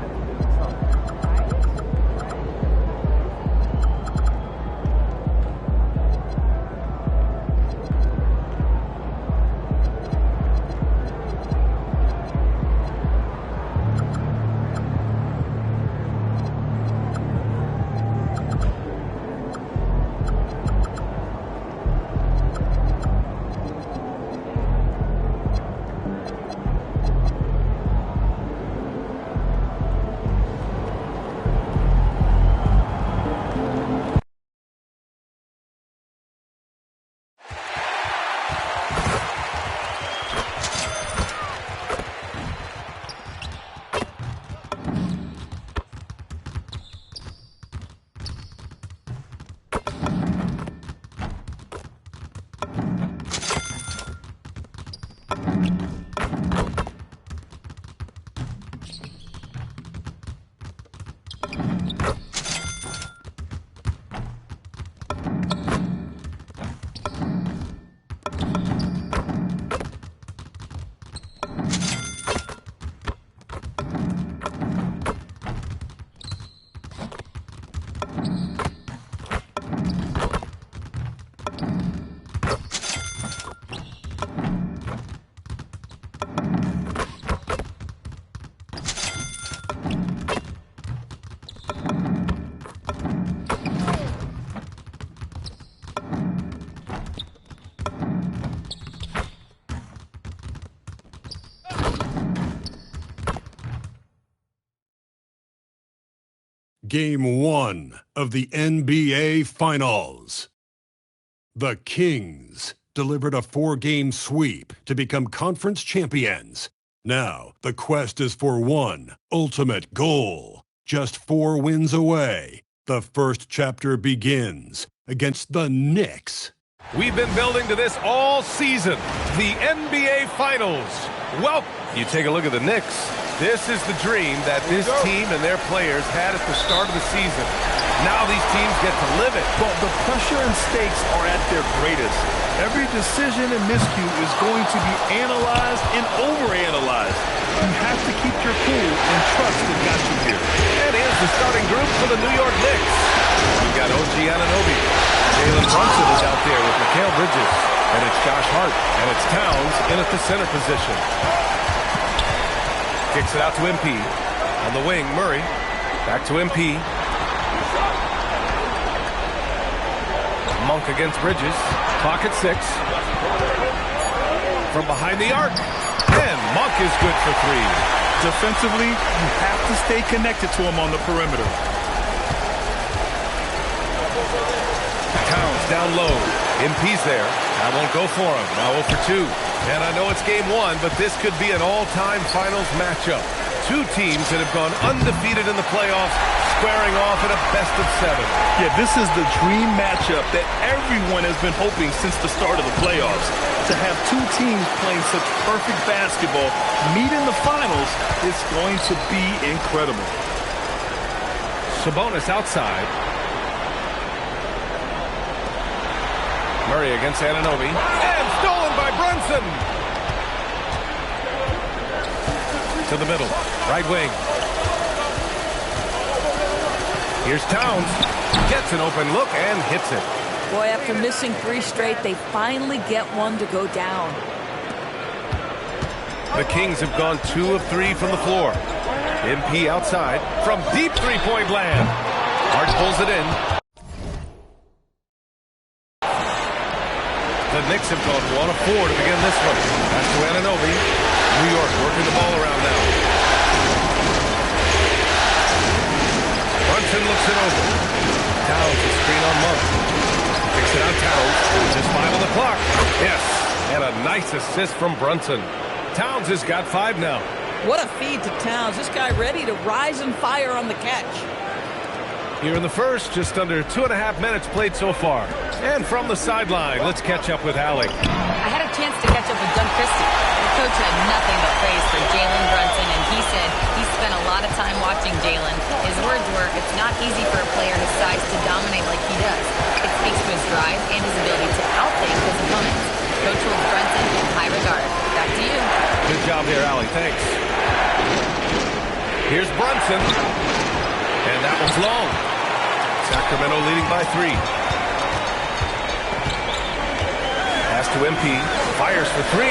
Game 1 of the NBA Finals. The Kings delivered a 4-game sweep to become conference champions. Now, the quest is for one ultimate goal. Just 4 wins away. The first chapter begins against the Knicks. We've been building to this all season. The NBA Finals. Well, you take a look at the Knicks. This is the dream that this team and their players had at the start of the season. Now these teams get to live it. Well, the pressure and stakes are at their greatest. Every decision and miscue is going to be analyzed and overanalyzed. You have to keep your cool and trust that got you here. And here's the starting group for the New York Knicks. We've got OG Anunoby. Jalen Brunson is out there with Mikal Bridges. And it's Josh Hart. And it's Towns in at the center position. Kicks it out to MP. On the wing, Murray. Back to MP. Monk against Bridges. Clock at 6. From behind the arc. And Monk is good for 3. Defensively, you have to stay connected to him on the perimeter. Towns down low. MP's there. That won't go for him. Now 0 for 2. And I know it's game 1, but this could be an all-time finals matchup. 2 teams that have gone undefeated in the playoffs, squaring off in a best-of-7. Yeah, this is the dream matchup that everyone has been hoping since the start of the playoffs. To have 2 teams playing such perfect basketball meet in the finals is going to be incredible. Sabonis outside. Murray against Anunoby. And stolen by Brunson. To the middle. Right wing. Here's Towns. Gets an open look and hits it. Boy, after missing 3 straight, they finally get one to go down. The Kings have gone 2 of 3 from the floor. MP outside from deep three-point land. Hart pulls it in. The Knicks have gone 1 of 4 to begin this one. Pass to Anunoby. New York working the ball around now. Brunson looks it over. Towns a screen on Monk. Kicks it out Towns. Just 5 on the clock. Yes, and a nice assist from Brunson. Towns has got 5 now. What a feed to Towns. This guy ready to rise and fire on the catch. Here in the first, just under 2.5 minutes played so far. And from the sideline, let's catch up with Allie. I had a chance to catch up with Doug Christie. The coach had nothing but praise for Jalen Brunson, and he said he spent a lot of time watching Jalen. His words were, it's not easy for a player his size to dominate like he does. It speaks to his drive and his ability to outthink his opponents. Coach holds Brunson in high regard. Back to you. Good job there, Allie. Thanks. Here's Brunson. And that one's long. Sacramento leading by 3. Pass to MP. Fires for 3.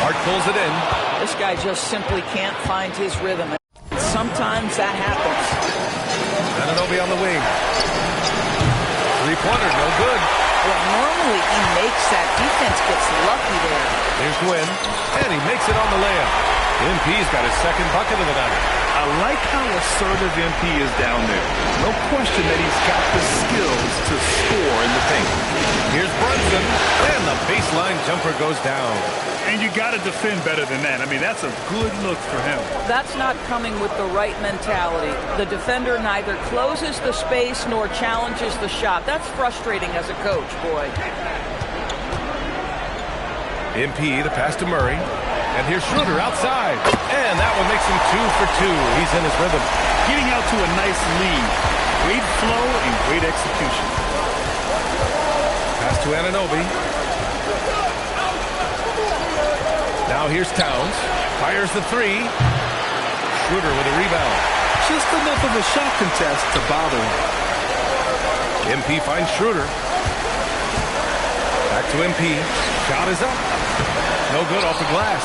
Hart pulls it in. This guy just simply can't find his rhythm. Sometimes that happens. Anunoby on the wing. Three-pointer, no good. Well, normally he makes that. Defense gets lucky there. Here's Gwynn. And he makes it on the layup. MP's got his second bucket of the night. I like how assertive MP is down there. No question that he's got the skills to score in the paint. Here's Brunson, and the baseline jumper goes down. And you got to defend better than that. I mean, that's a good look for him. That's not coming with the right mentality. The defender neither closes the space nor challenges the shot. That's frustrating as a coach, boy. MP, the pass to Murray. And here's Schroeder outside. And that one makes him 2 for 2. He's in his rhythm. Getting out to a nice lead. Great flow and great execution. Pass to Anunoby. Now here's Towns. Fires the 3. Schroeder with a rebound. Just enough of a shot contest to bother him. MP finds Schroeder. Back to MP. Shot is up. No good off the glass.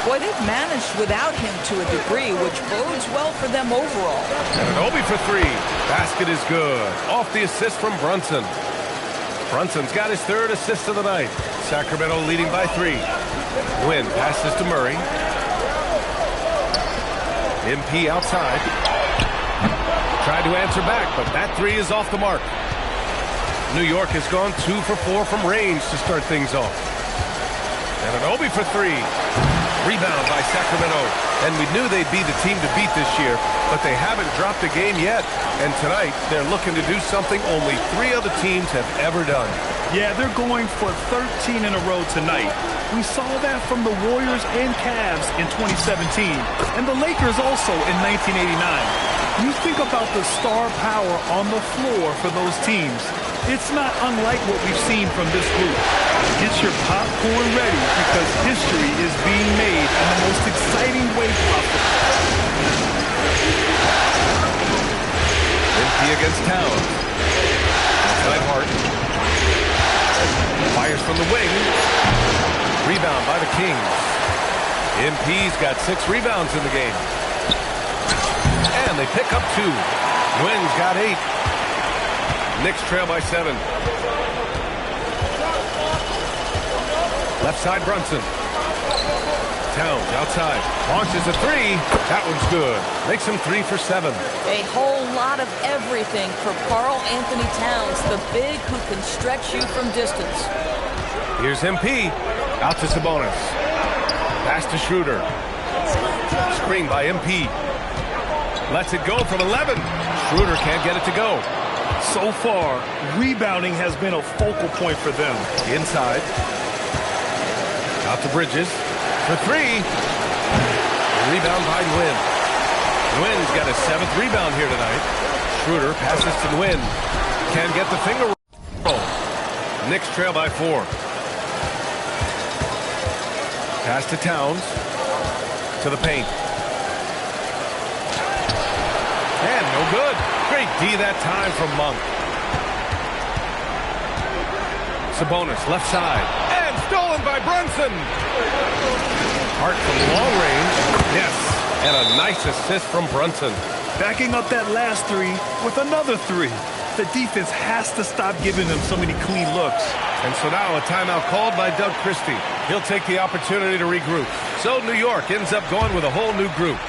Boy, they've managed without him to a degree, which bodes well for them overall. Anunoby for 3. Basket is good. Off the assist from Brunson. Brunson's got his 3rd assist of the night. Sacramento leading by 3. Gwynn passes to Murray. MP outside. Tried to answer back, but that 3 is off the mark. New York has gone 2 for 4 from range to start things off. Anunoby for 3. Rebound by Sacramento. And we knew they'd be the team to beat this year, but they haven't dropped a game yet. And tonight, they're looking to do something only 3 other teams have ever done. Yeah, they're going for 13 in a row tonight. We saw that from the Warriors and Cavs in 2017, and the Lakers also in 1989. You think about the star power on the floor for those teams. It's not unlike what we've seen from this group. Get your popcorn ready because history is being made in the most exciting way possible. MP against Towns. Outside Hart. Fires from the wing. Rebound by the Kings. MP's got 6 rebounds in the game. And they pick up 2. Wynn's got 8. Knicks trail by 7. Left side Brunson. Towns outside. Launches a 3. That one's good. Makes him 3 for 7. A whole lot of everything for Karl Anthony Towns, the big who can stretch you from distance. Here's MP. Out to Sabonis. Pass to Schroeder. Screen by MP. Lets it go from 11. Schroeder can't get it to go. So far, rebounding has been a focal point for them. Inside. Out to Bridges. For 3. Rebound by Nguyen. Nguyen's got his 7th rebound here tonight. Schroeder passes to Nguyen. Can't get the finger roll. Knicks trail by 4. Pass to Towns. To the paint. And no good. Great D that time from Monk. Sabonis left side. And stolen by Brunson. Hart from long range. Yes. And a nice assist from Brunson. Backing up that last three with another three. The defense has to stop giving them so many clean looks. And so now a timeout called by Doug Christie. He'll take the opportunity to regroup. So New York ends up going with a whole new group.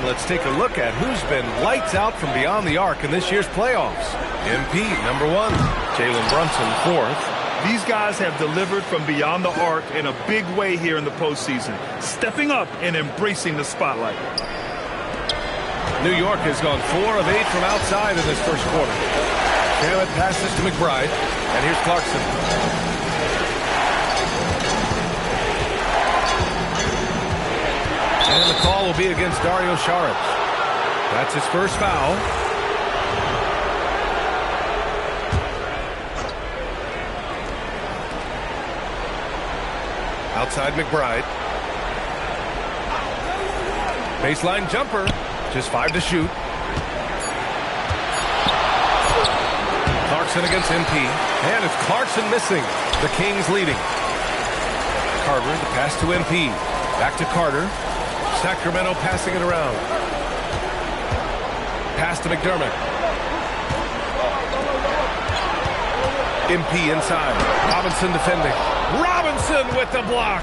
And let's take a look at who's been lights out from beyond the arc in this year's playoffs. MP, number 1. Jalen Brunson, 4th. These guys have delivered from beyond the arc in a big way here in the postseason, stepping up and embracing the spotlight. New York has gone 4 of 8 from outside in this first quarter. Shamet passes to McBride, and here's Clarkson. And the call will be against Dario Saric. That's his first foul. Outside McBride. Baseline jumper. Just 5 to shoot. Clarkson against MP. And it's Clarkson missing. The Kings leading. Carter, the pass to MP. Back to Carter. Sacramento passing it around. Pass to McDermott. MP inside. Robinson defending. Robinson with the block.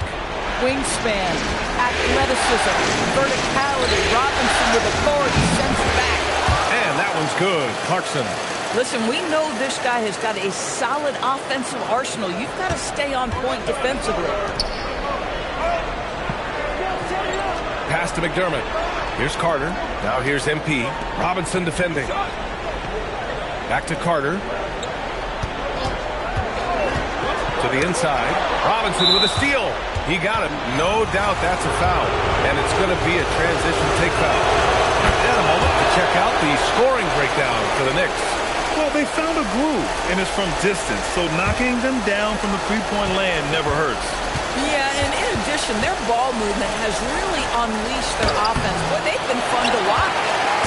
Wingspan, athleticism, verticality. Robinson with authority, sends it back. And that one's good. Clarkson. Listen, we know this guy has got a solid offensive arsenal. You've got to stay on point defensively. Pass to McDermott. Here's Carter. Now here's MP. Robinson defending. Back to Carter. To the inside. Robinson with a steal. He got him. No doubt that's a foul. And it's going to be a transition take foul. And a moment to check out the scoring breakdown for the Knicks. Well, they found a groove, and it's from distance, so knocking them down from the three-point land never hurts. Yeah, and in addition, their ball movement has really unleashed their offense. Boy, they've been fun to watch.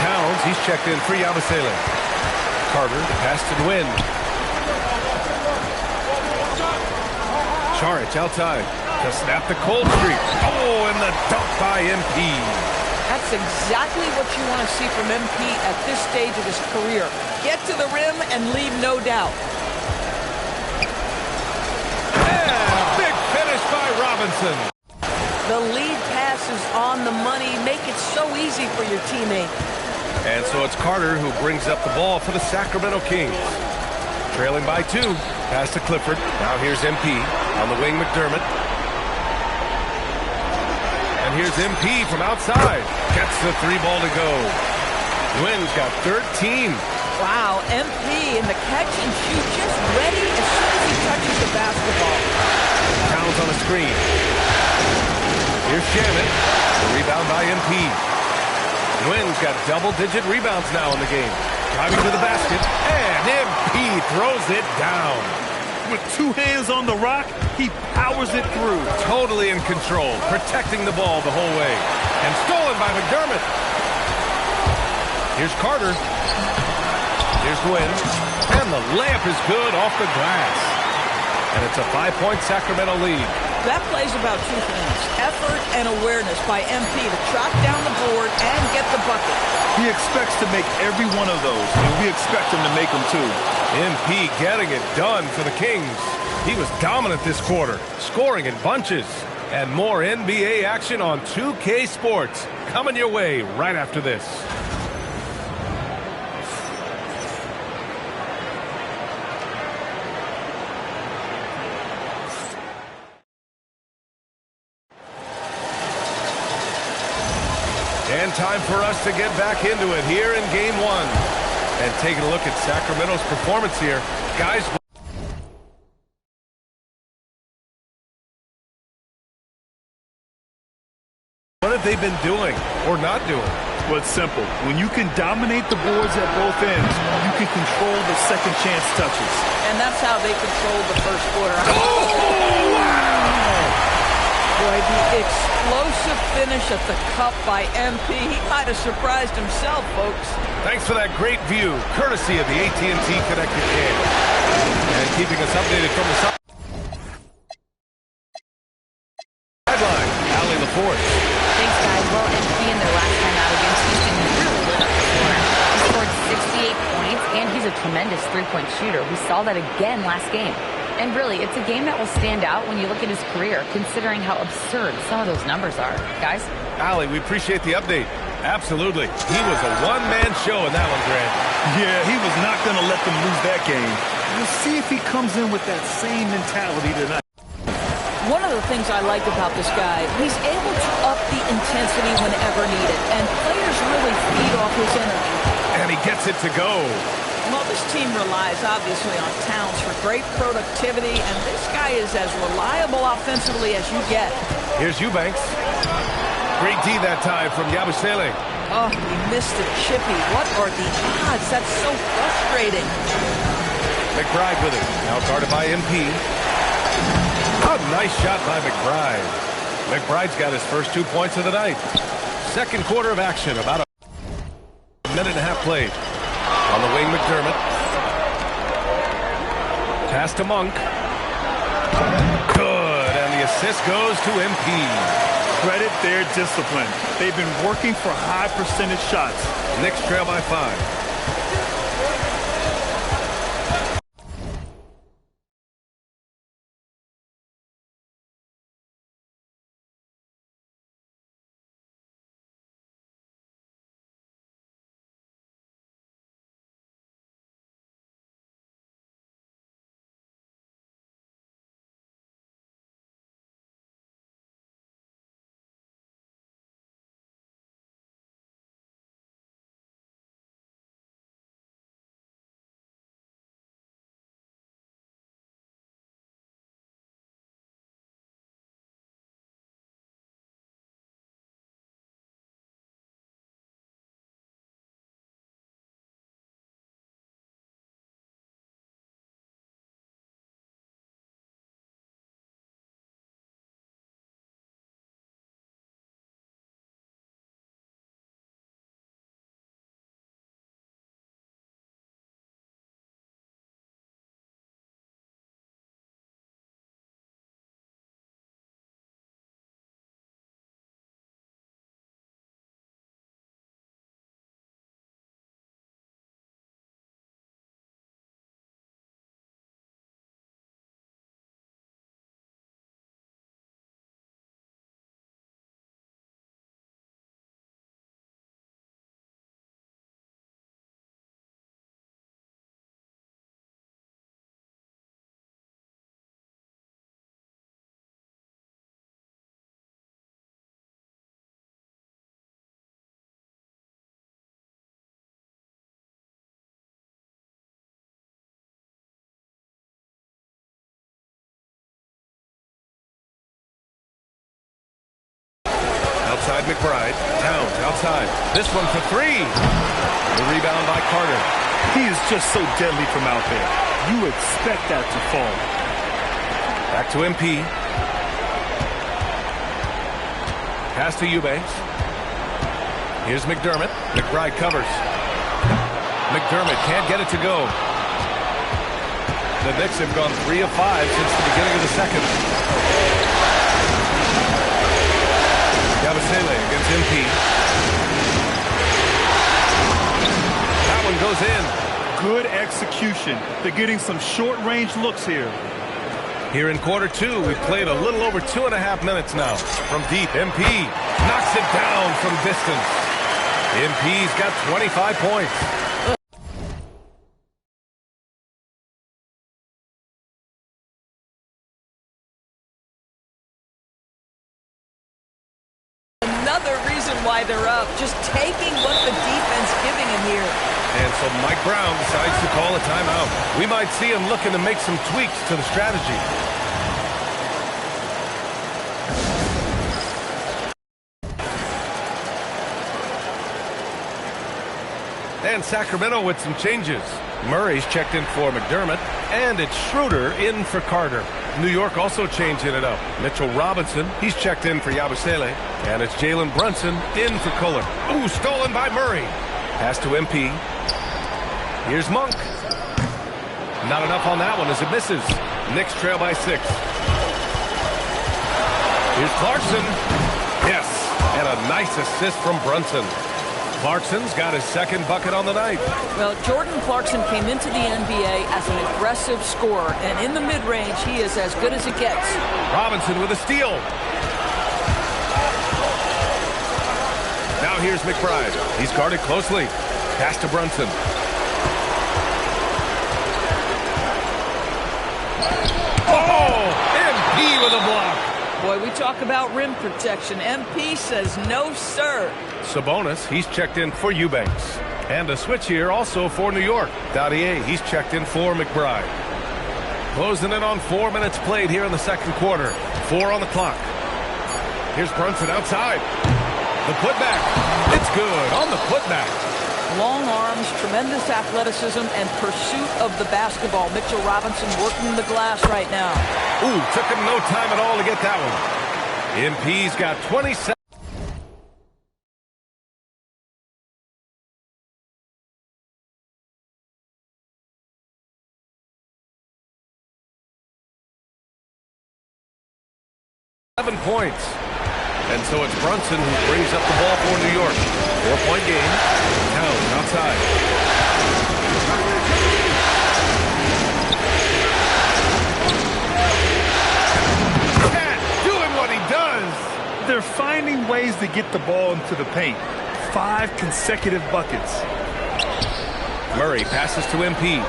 Towns, he's checked in for Yabusele. Carter, the pass to the wind. Saric outside to snap the cold streak. Oh, and the dunk by MP. That's exactly what you want to see from MP at this stage of his career. Get to the rim and leave no doubt. Yeah, big finish by Robinson. The lead pass is on the money. Make it so easy for your teammate. And so it's Carter who brings up the ball for the Sacramento Kings. Trailing by 2. Pass to Clifford. Now here's MP. On the wing, McDermott. And here's MP from outside. Gets the 3 ball to go. Wynn's got 13. Wow, MP in the catch and shoot, just ready as soon as he touches the basketball. Towns on the screen. Here's Shamet. The rebound by MP. Wynn's got double-digit rebounds now in the game. Driving to the basket, and MP throws it down. With 2 hands on the rock, he powers it through. Totally in control, protecting the ball the whole way. And stolen by McDermott. Here's Carter. Here's Wynn. And the layup is good off the glass. And it's a 5-point Sacramento lead. That plays about 2 things. Effort and awareness by MP to track down the board and get the bucket. He expects to make every one of those, and we expect him to make them too. MP getting it done for the Kings. He was dominant this quarter, scoring in bunches. And more NBA action on 2K Sports coming your way right after this. And time for us to get back into it here in Game 1. And taking a look at Sacramento's performance here. Guys, what have they been doing or not doing? Well, it's simple. When you can dominate the boards at both ends, you can control the second chance touches. And that's how they controlled the first quarter. Oh, wow! Boy, the explosive finish at the cup by MP. He might have surprised himself, folks. Thanks for that great view, courtesy of the AT&T Connected Cam. And keeping us updated from the sideline, Allie LaForce. Thanks, guys. Well, MP in their last time out against Houston really lit up the floor. He scored 68 points, and he's a tremendous three-point shooter. We saw that again last game. And really, it's a game that will stand out when you look at his career, considering how absurd some of those numbers are. Guys? Allie, we appreciate the update. Absolutely. He was a one-man show in that one, Grant. Yeah, he was not going to let them lose that game. We'll see if he comes in with that same mentality tonight. One of the things I like about this guy, he's able to up the intensity whenever needed, and players really feed off his energy. And he gets it to go. Well, this team relies obviously on Towns for great productivity, and this guy is as reliable offensively as you get. Here's Eubanks. Great D that time from Yabusele. Oh, he missed a chippy. What are the odds? That's so frustrating. McBride with it. Now guarded by MP. A nice shot by McBride. McBride's got his first 2 points of the night. Second quarter of action. About a minute and a half played. On the wing, McDermott. Pass to Monk. Good. And the assist goes to MP. Credit their discipline. They've been working for high percentage shots. Knicks trail by 5. Outside McBride. Towns outside. This one for 3. The rebound by Carter. He is just so deadly from out there. You expect that to fall. Back to MP. Pass to Eubanks. Here's McDermott. McBride covers. McDermott can't get it to go. The Knicks have gone 3 of 5 since the beginning of the second. Yabusele against MP. That one goes in. Good execution. They're getting some short-range looks here. Here in quarter 2, we've played a little over 2.5 minutes now. From deep, MP knocks it down from distance. MP's got 25 points. Another reason why they're up, just taking what the defense giving him here. And so Mike Brown decides to call a timeout. We might see him looking to make some tweaks to the strategy. And Sacramento with some changes. Murray's checked in for McDermott, and it's Schroeder in for Carter. New York also changing it up. Mitchell Robinson, he's checked in for Yabusele, and it's Jalen Brunson in for Kohler. Ooh, stolen by Murray. Pass to MP. Here's Monk. Not enough on that one as it misses. Knicks trail by 6. Here's Clarkson. Yes, and a nice assist from Brunson. Clarkson's got his second bucket on the night. Well, Jordan Clarkson came into the NBA as an aggressive scorer, and in the mid-range, he is as good as it gets. Robinson with a steal. Now here's McBride. He's guarded closely. Pass to Brunson. Oh! MP with a block. Boy, we talk about rim protection. MP says no, sir. Sabonis, he's checked in for Eubanks. And a switch here also for New York. Dadier, he's checked in for McBride. Closing in on 4 minutes played here in the second quarter. 4 on the clock. Here's Brunson outside. The putback. It's good on the putback. Long arms, tremendous athleticism, and pursuit of the basketball. Mitchell Robinson working the glass right now. Ooh, took him no time at all to get that one. MP's got 27. Points. And so it's Brunson who brings up the ball for New York. 4-point game. Towns outside. Cat doing what he does. They're finding ways to get the ball into the paint. 5 consecutive buckets. Murray passes to MP.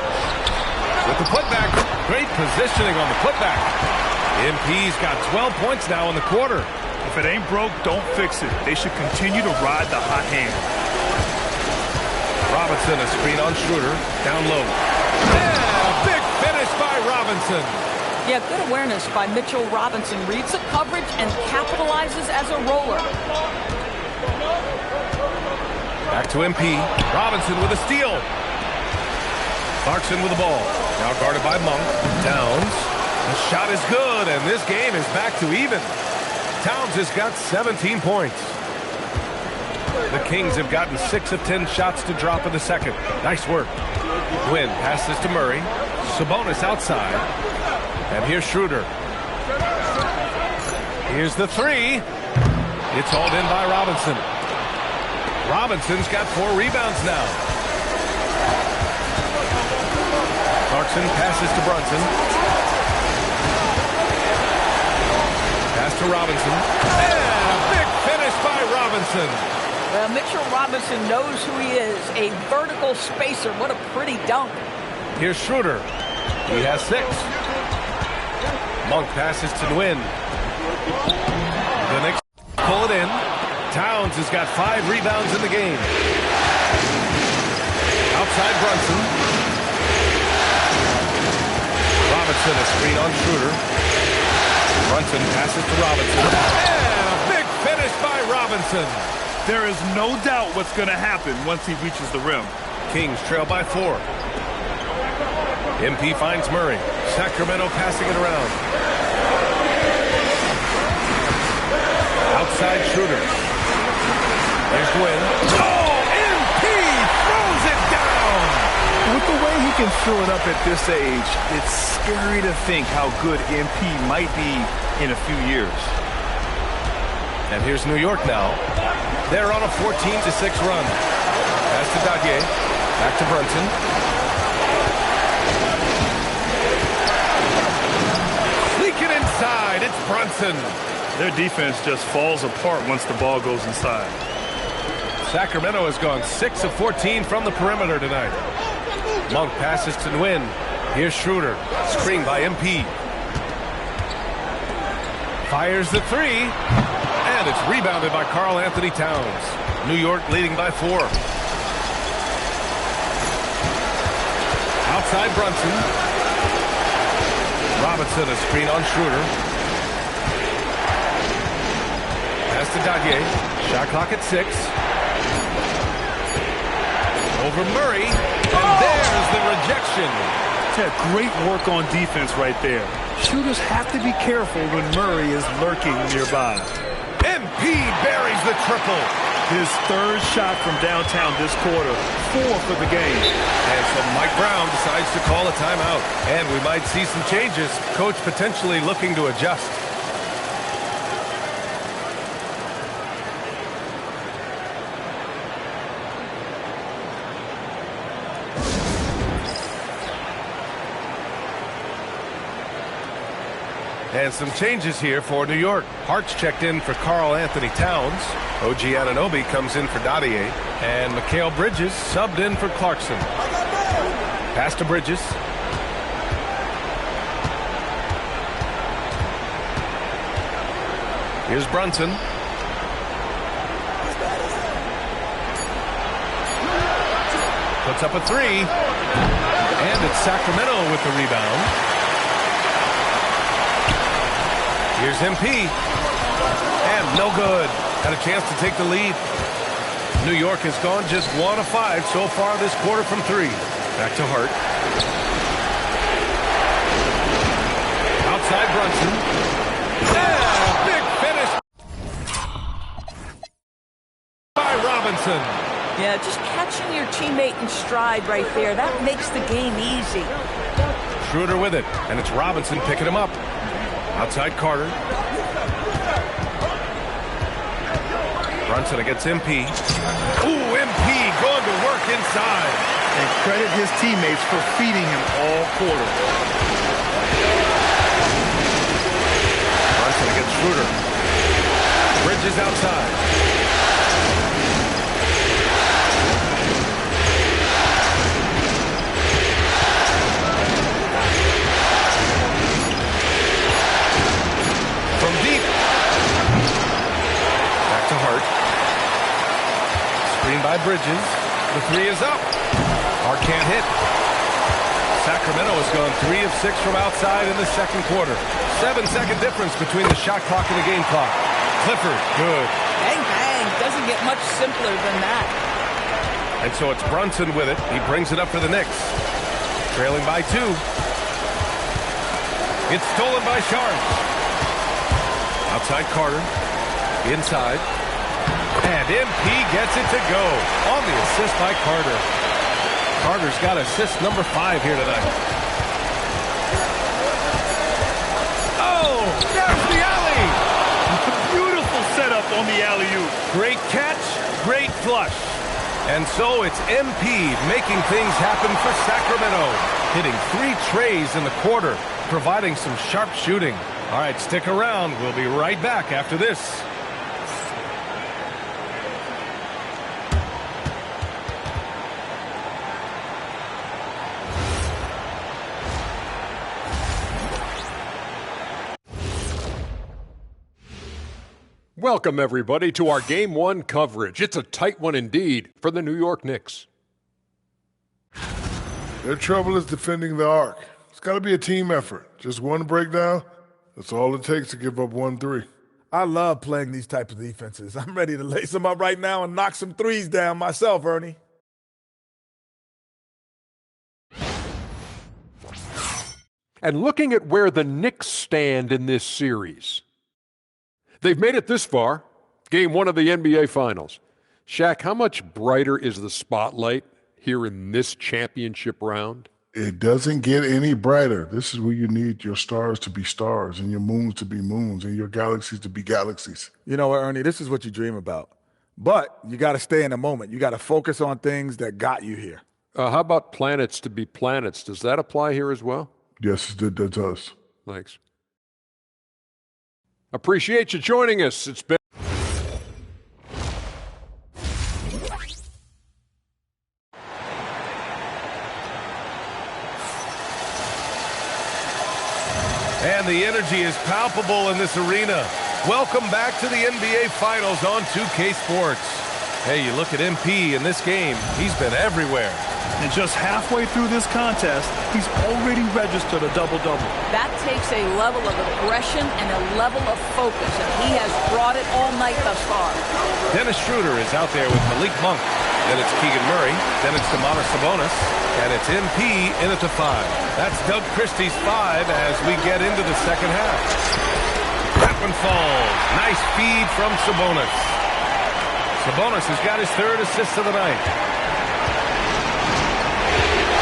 With the putback. Great positioning on the putback. MP's got 12 points now in the quarter. If it ain't broke, don't fix it. They should continue to ride the hot hand. Robinson, a screen on Schroeder. Down low. Yeah, big finish by Robinson. Yeah, good awareness by Mitchell Robinson. Reads the coverage and capitalizes as a roller. Back to MP. Robinson with a steal. Clarkson with the ball. Now guarded by Monk. Downs. The shot is good, and this game is back to even. Towns has got 17 points. The Kings have gotten 6 of 10 shots to drop in the second. Nice work. Gwynn passes to Murray. Sabonis outside. And here's Schroeder. Here's the 3. It's hauled in by Robinson. Robinson's got 4 rebounds now. Clarkson passes to Brunson. Pass to Robinson. And a big finish by Robinson. Well, Mitchell Robinson knows who he is. A vertical spacer. What a pretty dunk. Here's Schroeder. He has 6. Monk passes to Nguyen. The Knicks pull it in. Towns has got 5 rebounds in the game. Outside Brunson. Robinson, a screen on Schroeder. Brunson passes to Robinson. And a big finish by Robinson. There is no doubt what's going to happen once he reaches the rim. Kings trail by 4. MP finds Murray. Sacramento passing it around. Outside Schroeder. There's Gwynn. Oh, MP throws it down. With the way he can fill it up at this age, it's scary to think how good MP might be in a few years. And here's New York now. They're on a 14-6 run. Pass to Dadier. Back to Brunson. Leaking inside. It's Brunson. Their defense just falls apart once the ball goes inside. Sacramento has gone 6 of 14 from the perimeter tonight. Monk passes to Nguyen. Here's Schroeder. Screen by MP. Fires the 3. And it's rebounded by Karl Anthony Towns. New York leading by 4. Outside Brunson. Robinson, a screen on Schroeder. Pass to Dadier. Shot clock at 6. Over Murray. And there's the rejection. Yeah, great work on defense right there. Shooters have to be careful when Murray is lurking nearby. MP buries the triple. His 3rd shot from downtown this quarter. 4 for the game. And so Mike Brown decides to call a timeout. And we might see some changes. Coach potentially looking to adjust. And some changes here for New York. Hart's checked in for Karl Anthony Towns. OG Anunoby comes in for Dadier. And Mikal Bridges subbed in for Clarkson. Pass to Bridges. Here's Brunson. Puts up a three. And it's Sacramento with the rebound. Here's MP. And no good. Had a chance to take the lead. New York has gone just 1 of 5 so far this quarter from 3. Back to Hart. Outside Brunson. Yeah, big finish by Robinson. Yeah, just catching your teammate in stride right there. That makes the game easy. Schroeder with it, and it's Robinson picking him up. Outside Carter. Brunson against MP. Ooh, MP going to work inside. And credit his teammates for feeding him all quarter. Brunson against Schroeder. Bridges outside. From deep. Back to Hart. Screen by Bridges. The three is up. Hart can't hit. Sacramento has gone 3 of 6 from outside in the second quarter. 7-second difference between the shot clock and the game clock. Clifford, good. Bang, bang. Doesn't get much simpler than that. And so it's Brunson with it. He brings it up for the Knicks. Trailing by 2. It's stolen by Sharp. Outside Carter. Inside. And MP gets it to go. On the assist by Carter. Carter's got assist number 5 here tonight. Oh, there's the alley. Beautiful setup on the alley-oop. Great catch, great flush. And so it's MP making things happen for Sacramento. Hitting 3 trays in the quarter, providing some sharp shooting. All right, stick around. We'll be right back after this. Welcome, everybody, to our Game 1 coverage. It's a tight one indeed for the New York Knicks. Their trouble is defending the arc. It's got to be a team effort. Just one breakdown, that's all it takes to give up 1-3. I love playing these types of defenses. I'm ready to lace them up right now and knock some threes down myself, Ernie. And looking at where the Knicks stand in this series, they've made it this far, Game 1 of the NBA Finals. Shaq, how much brighter is the spotlight here in this championship round? It doesn't get any brighter. This is where you need your stars to be stars and your moons to be moons and your galaxies to be galaxies. You know what, Ernie, this is what you dream about. But you got to stay in the moment. You got to focus on things that got you here. How about planets to be planets? Does that apply here as well? Yes, it does. Thanks. Appreciate you joining us. It's been And the energy is palpable in this arena. Welcome back to the NBA Finals on 2K Sports. Hey, you look at MP in this game, he's been everywhere. And just halfway through this contest, he's already registered a double-double. That takes a level of aggression and a level of focus, and he has brought it all night thus far. Dennis Schroeder is out there with Malik Monk. Then it's Keegan Murray. Then it's Domantas Sabonis. And it's MP in at the 5. That's Doug Christie's 5 as we get into the second half. That one falls. Nice feed from Sabonis. Sabonis has got his 3rd assist of the night.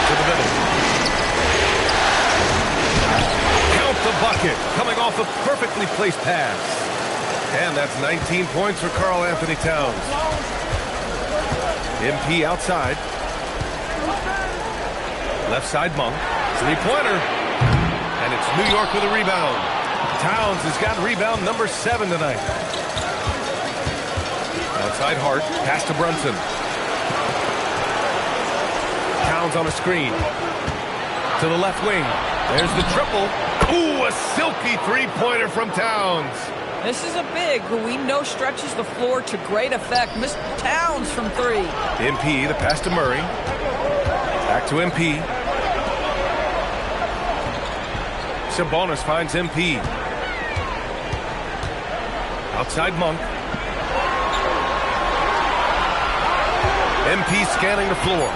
To the middle. Count the bucket. Coming off a perfectly placed pass. And that's 19 points for Karl Anthony Towns. MP outside. Left side Monk. 3-pointer. And it's New York with a rebound. Towns has got rebound number 7 tonight. Outside Hart, pass to Brunson. Towns on a screen. To the left wing. There's the triple. Ooh, a silky three-pointer from Towns. This is a big who we know stretches the floor to great effect. Missed Towns from 3. MP, the pass to Murray. Back to MP. Sabonis finds MP. Outside Monk. MP scanning the floor.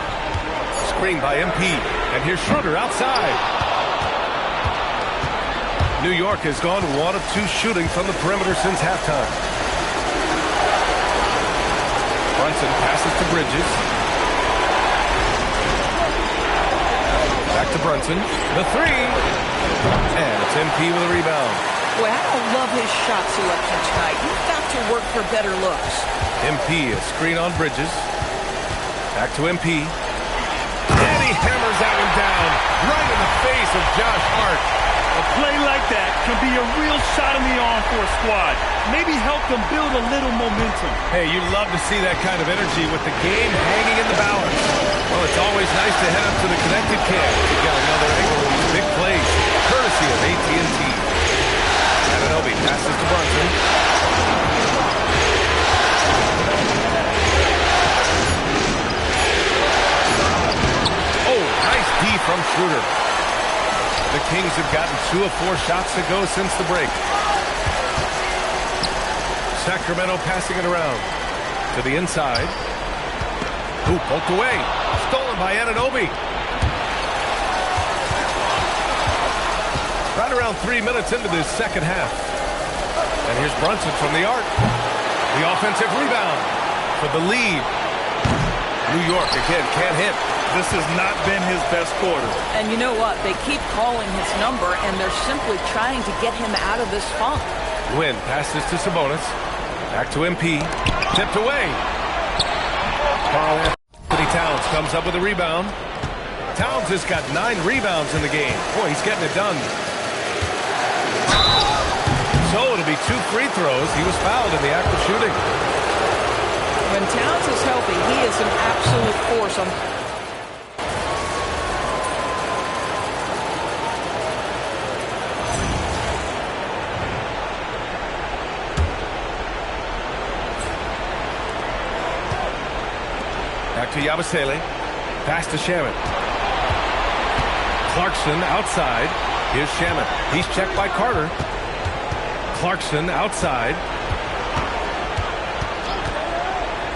Screen by MP. And here's Schroeder outside. New York has gone 1 of 2 shooting from the perimeter since halftime. Brunson passes to Bridges. Back to Brunson. The 3. And it's MP with a rebound. Boy, I don't love his shot selection tonight. You've got to work for better looks. MP, a screen on Bridges. Back to MP. And he hammers that one down right in the face of Josh Hart. A play like that can be a real shot in the arm for a squad. Maybe help them build a little momentum. Hey, you'd love to see that kind of energy with the game hanging in the balance. Well, it's always nice to head up to the connected cam to get another angle of these big plays, courtesy of AT&T. Anunoby passes to Brunson. Oh, nice D from Schroeder. The Kings have gotten 2 of 4 shots to go since the break. Sacramento passing it around to the inside. Ooh, poked away. Stolen by Anunoby. Right around 3 minutes into this second half. And here's Brunson from the arc. The offensive rebound for the lead. New York again can't hit. This has not been his best quarter. And you know what? They keep calling his number, and they're simply trying to get him out of this funk. Wynn passes to Sabonis. Back to MP. Tipped away. Karl-Anthony Towns comes up with a rebound. Towns has got 9 rebounds in the game. Boy, he's getting it done. So it'll be 2 free throws. He was fouled in the act of shooting. When Towns is healthy, he is an absolute force on. Back to Yabusele. Pass to Shaman. Clarkson outside. Here's Shaman. He's checked by Carter. Clarkson outside.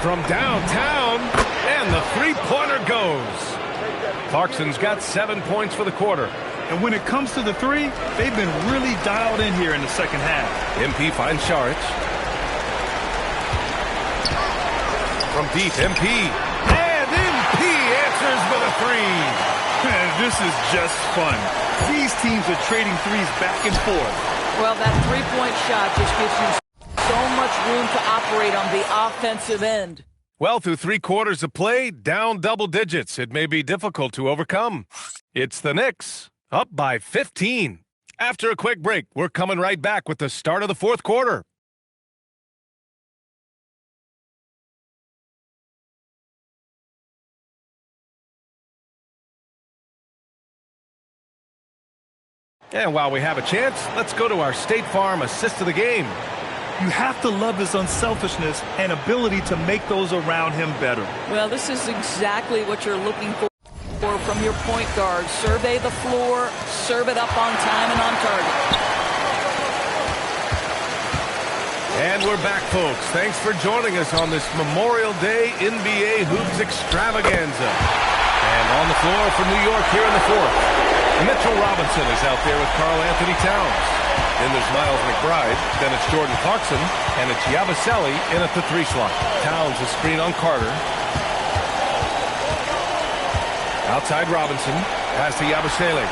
From downtown. And the three-pointer goes. Clarkson's got 7 points for the quarter. And when it comes to the 3, they've been really dialed in here in the second half. MP finds Šarić. From deep, MP. And MP answers with a 3. Man, this is just fun. These teams are trading threes back and forth. Well, that three-point shot just gives you so much room to operate on the offensive end. Well, through 3 quarters of play, down double digits. It may be difficult to overcome. It's the Knicks, up by 15. After a quick break, we're coming right back with the start of the 4th quarter. And while we have a chance, let's go to our State Farm assist of the game. You have to love his unselfishness and ability to make those around him better. Well, this is exactly what you're looking for from your point guard. Survey the floor, serve it up on time and on target. And we're back, folks. Thanks for joining us on this Memorial Day NBA Hoops Extravaganza. And on the floor for New York here in the 4th. Mitchell Robinson is out there with Karl-Anthony Towns. Then there's Miles McBride, then it's Jordan Clarkson, and it's Yabusele in at the 3 slot. Towns is screen on Carter. Outside Robinson, pass to Yabusele.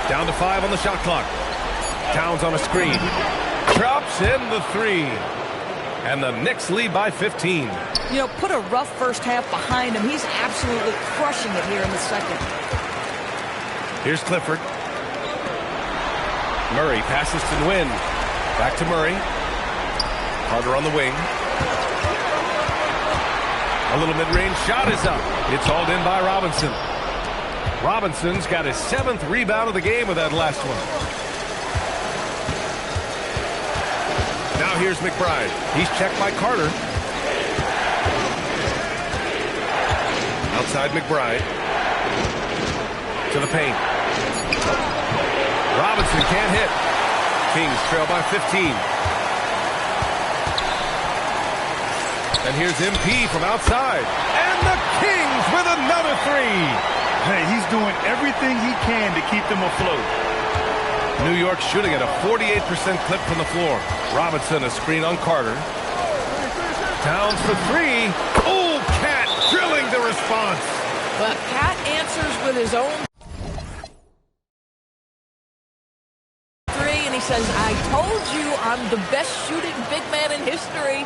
Down to 5 on the shot clock. Towns on a screen. Drops in the 3. And the Knicks lead by 15. You know, put a rough first half behind him. He's absolutely crushing it here in the second. Here's Clifford. Murray passes to Nguyen. Back to Murray. Carter on the wing. A little mid-range shot is up. It's hauled in by Robinson. Robinson's got his 7th rebound of the game with that last one. Now here's McBride. He's checked by Carter. Outside McBride. To the paint. Robinson can't hit. Kings trail by 15. And here's MP from outside. And the Kings with another 3. Hey, he's doing everything he can to keep them afloat. New York shooting at a 48% clip from the floor. Robinson a screen on Carter. Towns for 3. Oh, Cat drilling the response. But Cat answers with his own 3, and he says, I told you I'm the best shooting big man in history.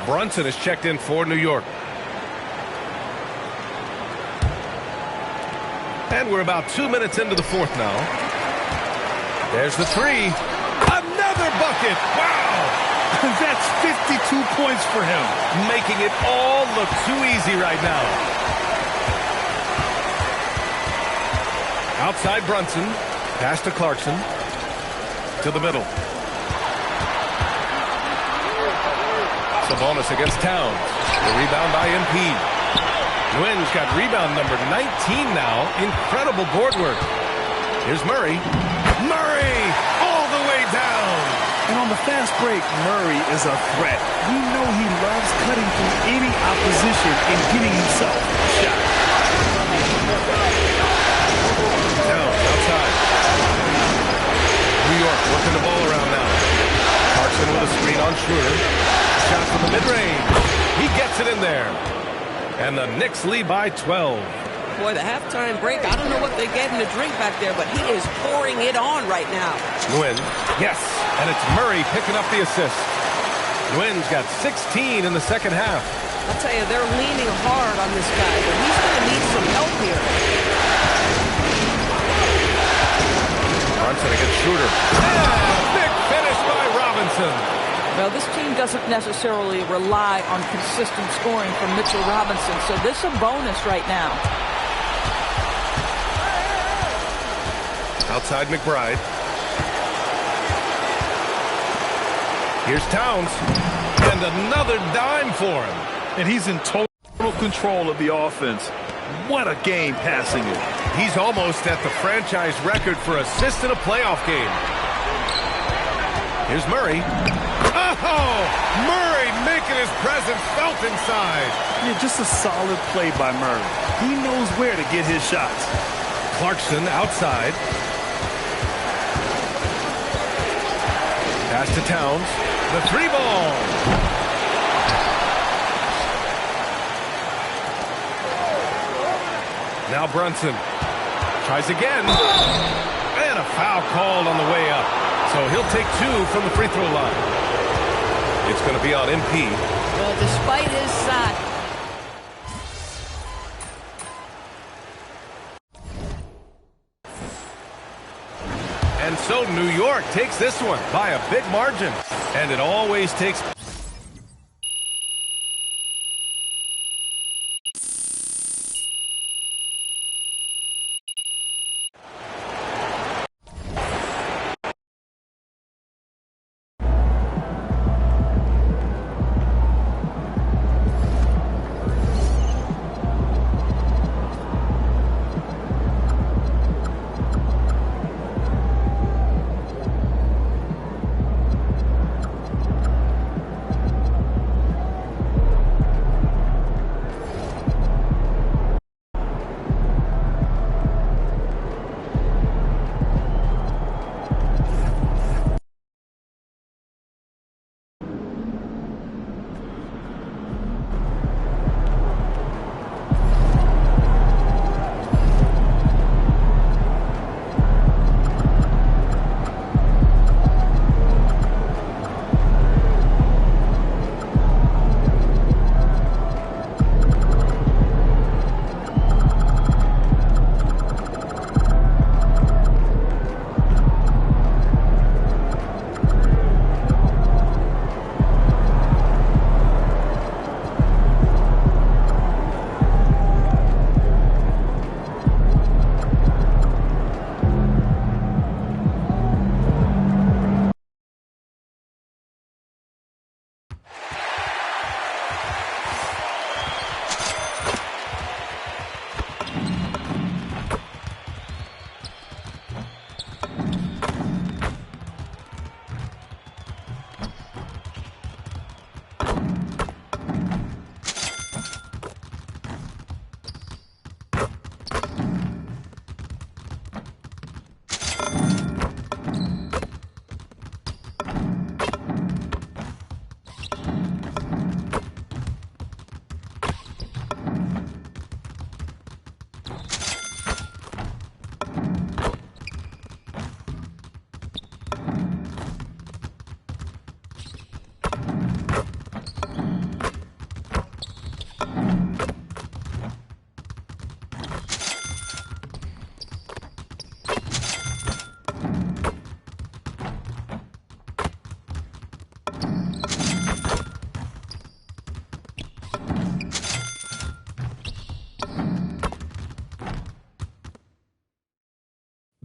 Brunson is checked in for New York. And we're about 2 minutes into the 4th now. There's the 3. Another bucket. Wow. That's 52 points for him. Making it all look too easy right now. Outside Brunson. Pass to Clarkson. To the middle. Sabonis against Towns. The rebound by MP. Nguyen's got rebound number 19 now. Incredible board work. Here's Murray. Murray all the way down. And on the fast break, Murray is a threat. We know he loves cutting through any opposition and getting himself a shot. Down outside. New York working the ball around now. Clarkson with a screen on Schroeder. Shot from the mid-range. He gets it in there. And the Knicks lead by 12. Boy, the halftime break, I don't know what they gave him to drink back there, but he is pouring it on right now. Nguyen, yes, and it's Murray picking up the assist. Nguyen's got 16 in the second half. I'll tell you, they're leaning hard on this guy, but he's going to need some help here. Brunson against Schroeder. Yeah, big finish by Robinson. Well, this team doesn't necessarily rely on consistent scoring from Mitchell Robinson, so this is a bonus right now. Outside McBride. Here's Towns. And another dime for him. And he's in total control of the offense. What a game passing it. He's almost at the franchise record for assists in a playoff game. Here's Murray. Oh, Murray making his presence felt inside. Yeah, just a solid play by Murray. He knows where to get his shots. Clarkson outside. Pass to Towns. The 3-ball. Now Brunson tries again. And a foul called on the way up. So he'll take 2 from the free throw line. It's going to be on MP. Well, despite his shot. And so New York takes this one by a big margin. And it always takes...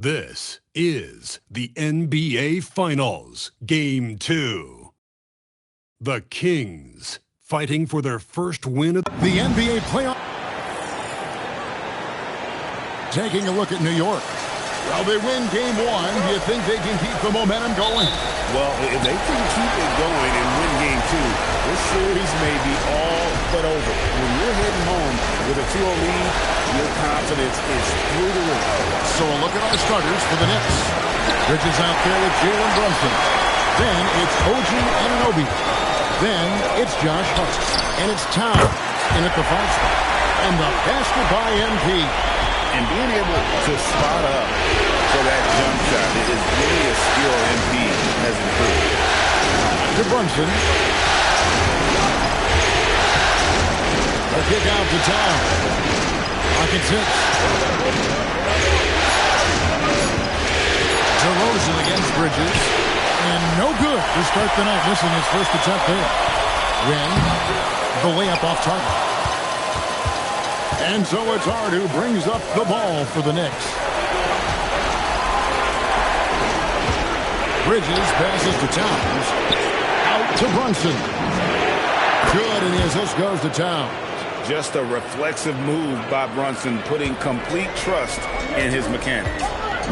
This is the NBA Finals, Game 2. The Kings fighting for their first win of the NBA playoff. Taking a look at New York. Well, they win Game 1. Do you think they can keep the momentum going? Well, if they can keep it going and win Game 2, this series may be all but over. When you're heading home with a 2-0 lead, your confidence is through the roof. So a look at our starters for the Knicks. Bridges out there with Jalen Brunson. Then it's OG Anunoby. Then it's Josh Hart. And it's Towns in at the 5 spot. And the basket by MP. And being able to spot up for that jump shot is really a skill MP has improved. To Brunson. A kick out to Towns. Pocket 6. DeRozan against Bridges. And no good to start the night. Missing his first attempt there. Win. The layup off target. And so it's Hart who brings up the ball for the Knicks. Bridges passes to Towns. Out to Brunson. Good, and the assist goes to Towns. Just a reflexive move by Brunson, putting complete trust in his mechanics.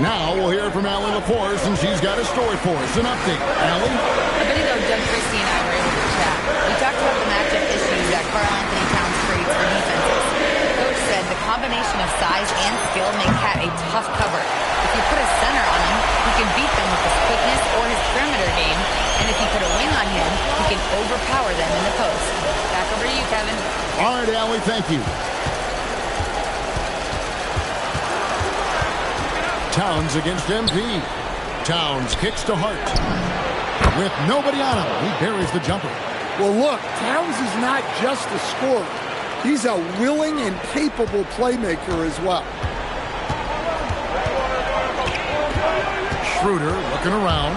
Now we'll hear from Allie LaForce, and she's got a story for us. An update. Allie? A bit ago, Doug Christie and I were able to chat. We talked about the matchup issues that Karl-Anthony Towns creates for defenses. Coach said the combination of size and skill make Cat a tough cover. If you put a center on him, he can beat them with his quickness or his perimeter game. And if you put a wing on him, he can overpower them in the post. Back over to you, Kevin. All right, Allie, thank you. Towns against MP. Towns kicks to Hart. With nobody on him, he buries the jumper. Well, look, Towns is not just a scorer. He's a willing and capable playmaker as well. Schroeder looking around.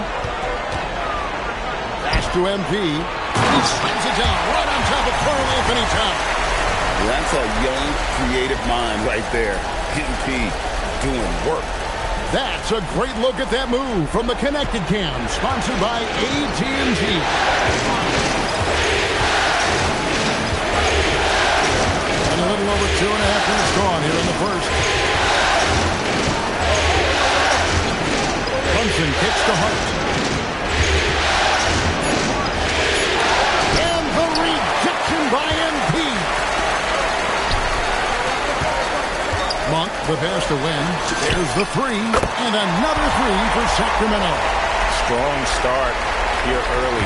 Pass to MP. He slams it down right on top of Karl-Anthony Towns. That's a young, creative mind right there. MP doing work. That's a great look at that move from the Connected Cam, sponsored by AT&T. And a little over 2.5 minutes gone here in the first. Brunson kicks to Hart. And the rejection by MP. Monk, the pass to Wynn. There's the 3, and another 3 for Sacramento. Strong start here early.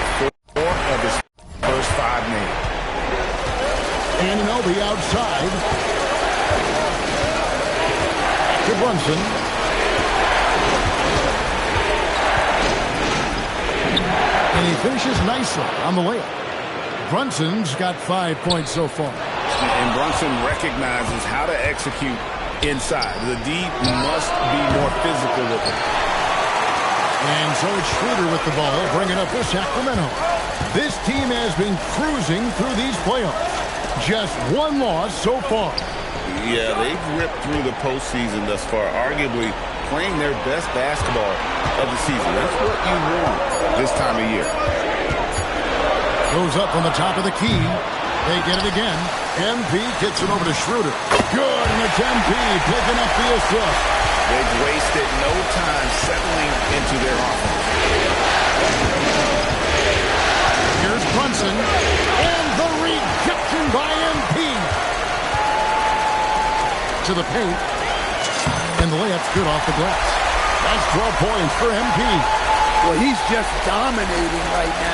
4 of his first 5 made. Anunoby outside. To Brunson. And he finishes nicely on the layup. Brunson's got 5 points so far. And Brunson recognizes how to execute inside. The D must be more physical with it. And so it's Schroeder with the ball, bringing up for Sacramento. This team has been cruising through these playoffs. Just 1 loss so far. Yeah, they've ripped through the postseason thus far, arguably playing their best basketball of the season. That's what you want this time of year. Goes up on the top of the key. They get it again. MP kicks it over to Schroeder. Good, and it's MP picking up the assist. They've wasted no time settling into their offense. Here's Brunson, and the rejection by MP. To the paint, and the layup's good off the glass. That's 12 points for MP. Well, he's just dominating right now.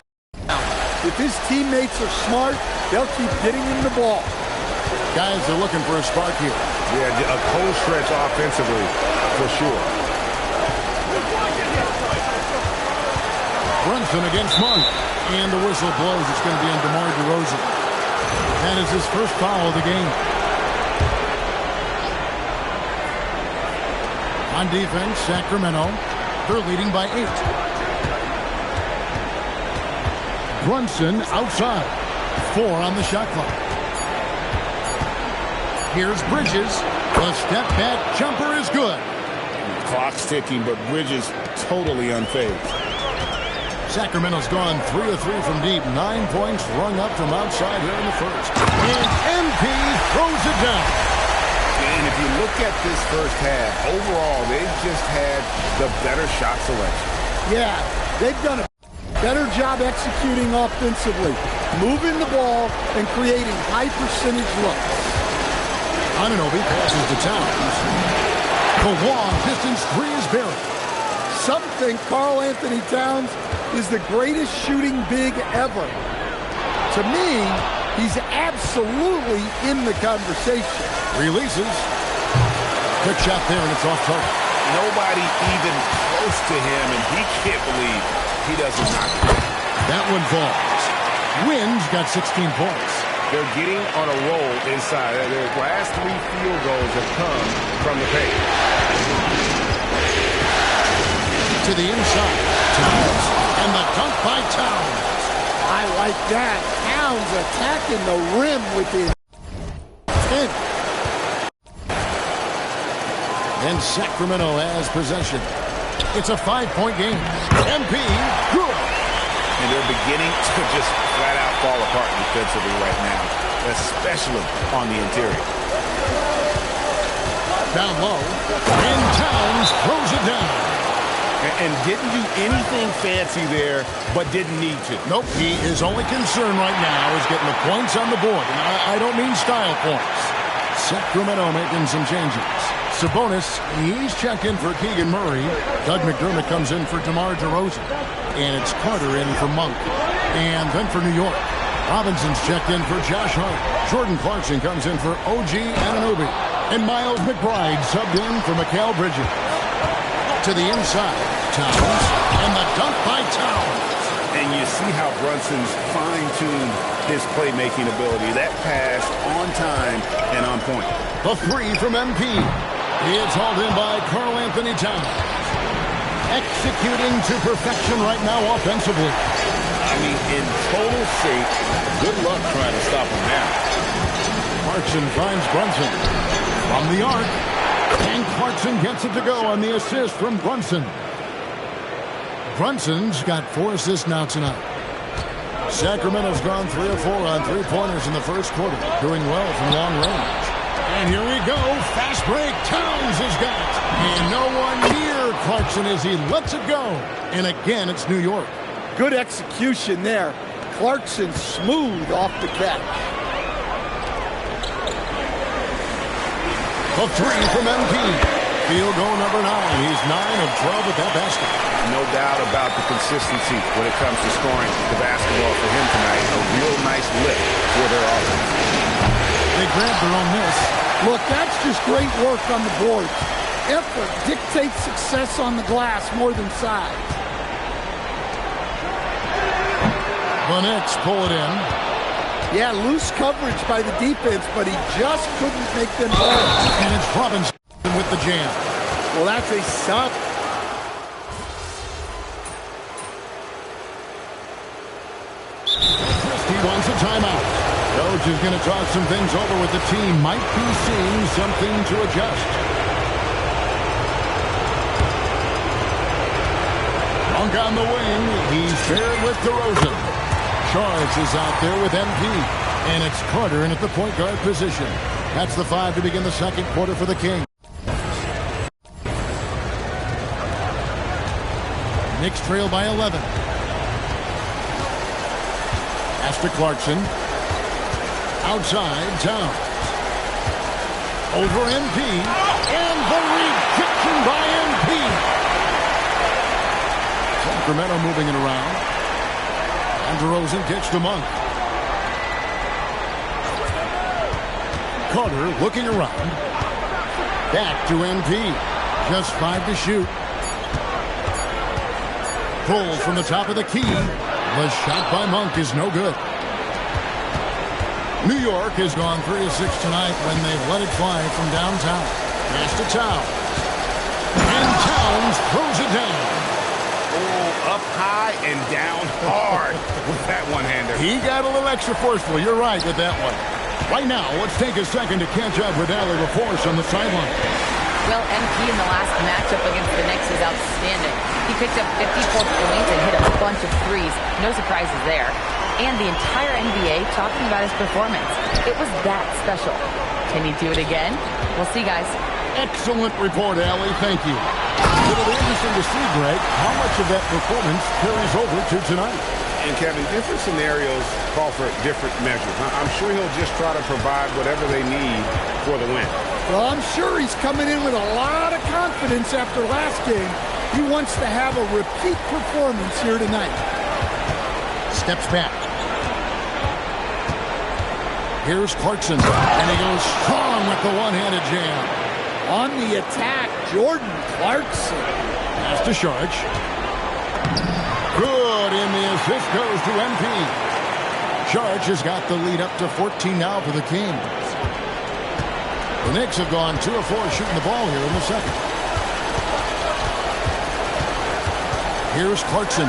If his teammates are smart, they'll keep getting him the ball. Guys are looking for a spark here. Yeah, a cold stretch offensively, for sure. Brunson against Monk. And the whistle blows. It's going to be on DeMar DeRozan. That is his first foul of the game. On defense, Sacramento. They're leading by 8. Brunson outside. 4 on the shot clock. Here's Bridges. The step back jumper is good. Clock's ticking, but Bridges totally unfazed. Sacramento's gone 3 of 3 from deep. 9 points rung up from outside here in the first. And MP throws it down. And if you look at this first half, overall, they've just had the better shot selection. Yeah, they've done a better job executing offensively, moving the ball and creating high percentage looks. Anunoby passes to Towns. The long distance 3 is buried. Some think Karl Anthony Towns is the greatest shooting big ever. To me, he's absolutely in the conversation. Releases. Quick shot there, and it's off target. Nobody even close to him, and he can't believe he doesn't knock it. That one falls. Wins got 16 points. They're getting on a roll inside. Their last 3 field goals have come from the paint. To the inside. Towns. And the dunk by Towns. I like that. Towns attacking the rim with the intent. And Sacramento has possession. It's a 5-point game. MP, good. And they're beginning to just flat out fall apart defensively right now, especially on the interior. Down low. And Towns throws it down. And didn't do anything fancy there, but didn't need to. Nope, his only concern right now is getting the points on the board. And I don't mean style points. Sacramento making some changes. Sabonis, he's checked in for Keegan Murray. Doug McDermott comes in for DeMar DeRozan. And it's Carter in for Monk. And then for New York, Robinson's checked in for Josh Hart. Jordan Clarkson comes in for OG Anunoby. And Miles McBride subbed in for Mikal Bridges. To the inside, Towns, and the dunk by Towns. And you see how Brunson's fine-tuned his playmaking ability. That pass on time and on point. The 3 from MP. It's hauled in by Karl Anthony Towns. Executing to perfection right now offensively. I mean, in total shape. Good luck trying to stop him now. Clarkson finds Brunson. From the arc. And Clarkson gets it to go on the assist from Brunson. Brunson's got 4 assists now tonight. Sacramento's gone 3 of 4 on 3-pointers in the first quarter, doing well from long range. And here we go, fast break, Towns has got it. And no one near Clarkson as he lets it go. And again, it's New York. Good execution there. Clarkson smooth off the catch. The 3 from MP. Field goal number 9. He's 9 of 12 with that basket. No doubt about the consistency when it comes to scoring the basketball for him tonight. A real nice lift for their offense. They grabbed their own miss. Look, that's just great work on the boards. Effort dictates success on the glass more than size. The Knicks pull it in. Yeah, loose coverage by the defense, but he just couldn't make them play. And it's Robinson with the jam. Well, that's a stop. He wants a timeout. Coach is going to talk some things over with the team. Might be seeing something to adjust. Monk on the wing. He's paired with DeRozan. Charles is out there with MP. And it's Carter in at the point guard position. That's the 5 to begin the second quarter for the Kings. Knicks trail by 11. Pass to Clarkson. Outside, Towns. Over MP. And the rejection by MP. Sacramento moving it around. And DeRozan kicks to Monk. Carter looking around. Back to MP. Just 5 to shoot. Pull from the top of the key. The shot by Monk is no good. New York has gone 3 of 6 tonight when they've let it fly from downtown. Pass to Towns. And Towns throws it down. Oh, up high and down hard with that one-hander. He got a little extra forceful. You're right with that one. Right now, let's take a second to catch up with Allie LaForce on the sideline. Well, MP in the last matchup against the Knicks is outstanding. He picked up 54 points and hit a bunch of threes. No surprises there. And the entire NBA talking about his performance. It was that special. Can he do it again? We'll see, guys. Excellent report, Allie. Thank you. It'll be interesting to see, Greg, how much of that performance carries over to tonight. And, Kevin, different scenarios call for different measures. I'm sure he'll just try to provide whatever they need for the win. Well, I'm sure he's coming in with a lot of confidence after last game. He wants to have a repeat performance here tonight. Steps back. Here's Clarkson, and he goes strong with the one-handed jam. On the attack, Jordan Clarkson. Pass to Sharge. Good, and the assist goes to MP. Sharge has got the lead up to 14 now for the Kings. The Knicks have gone 2 of 4 shooting the ball here in the second. Here's Clarkson.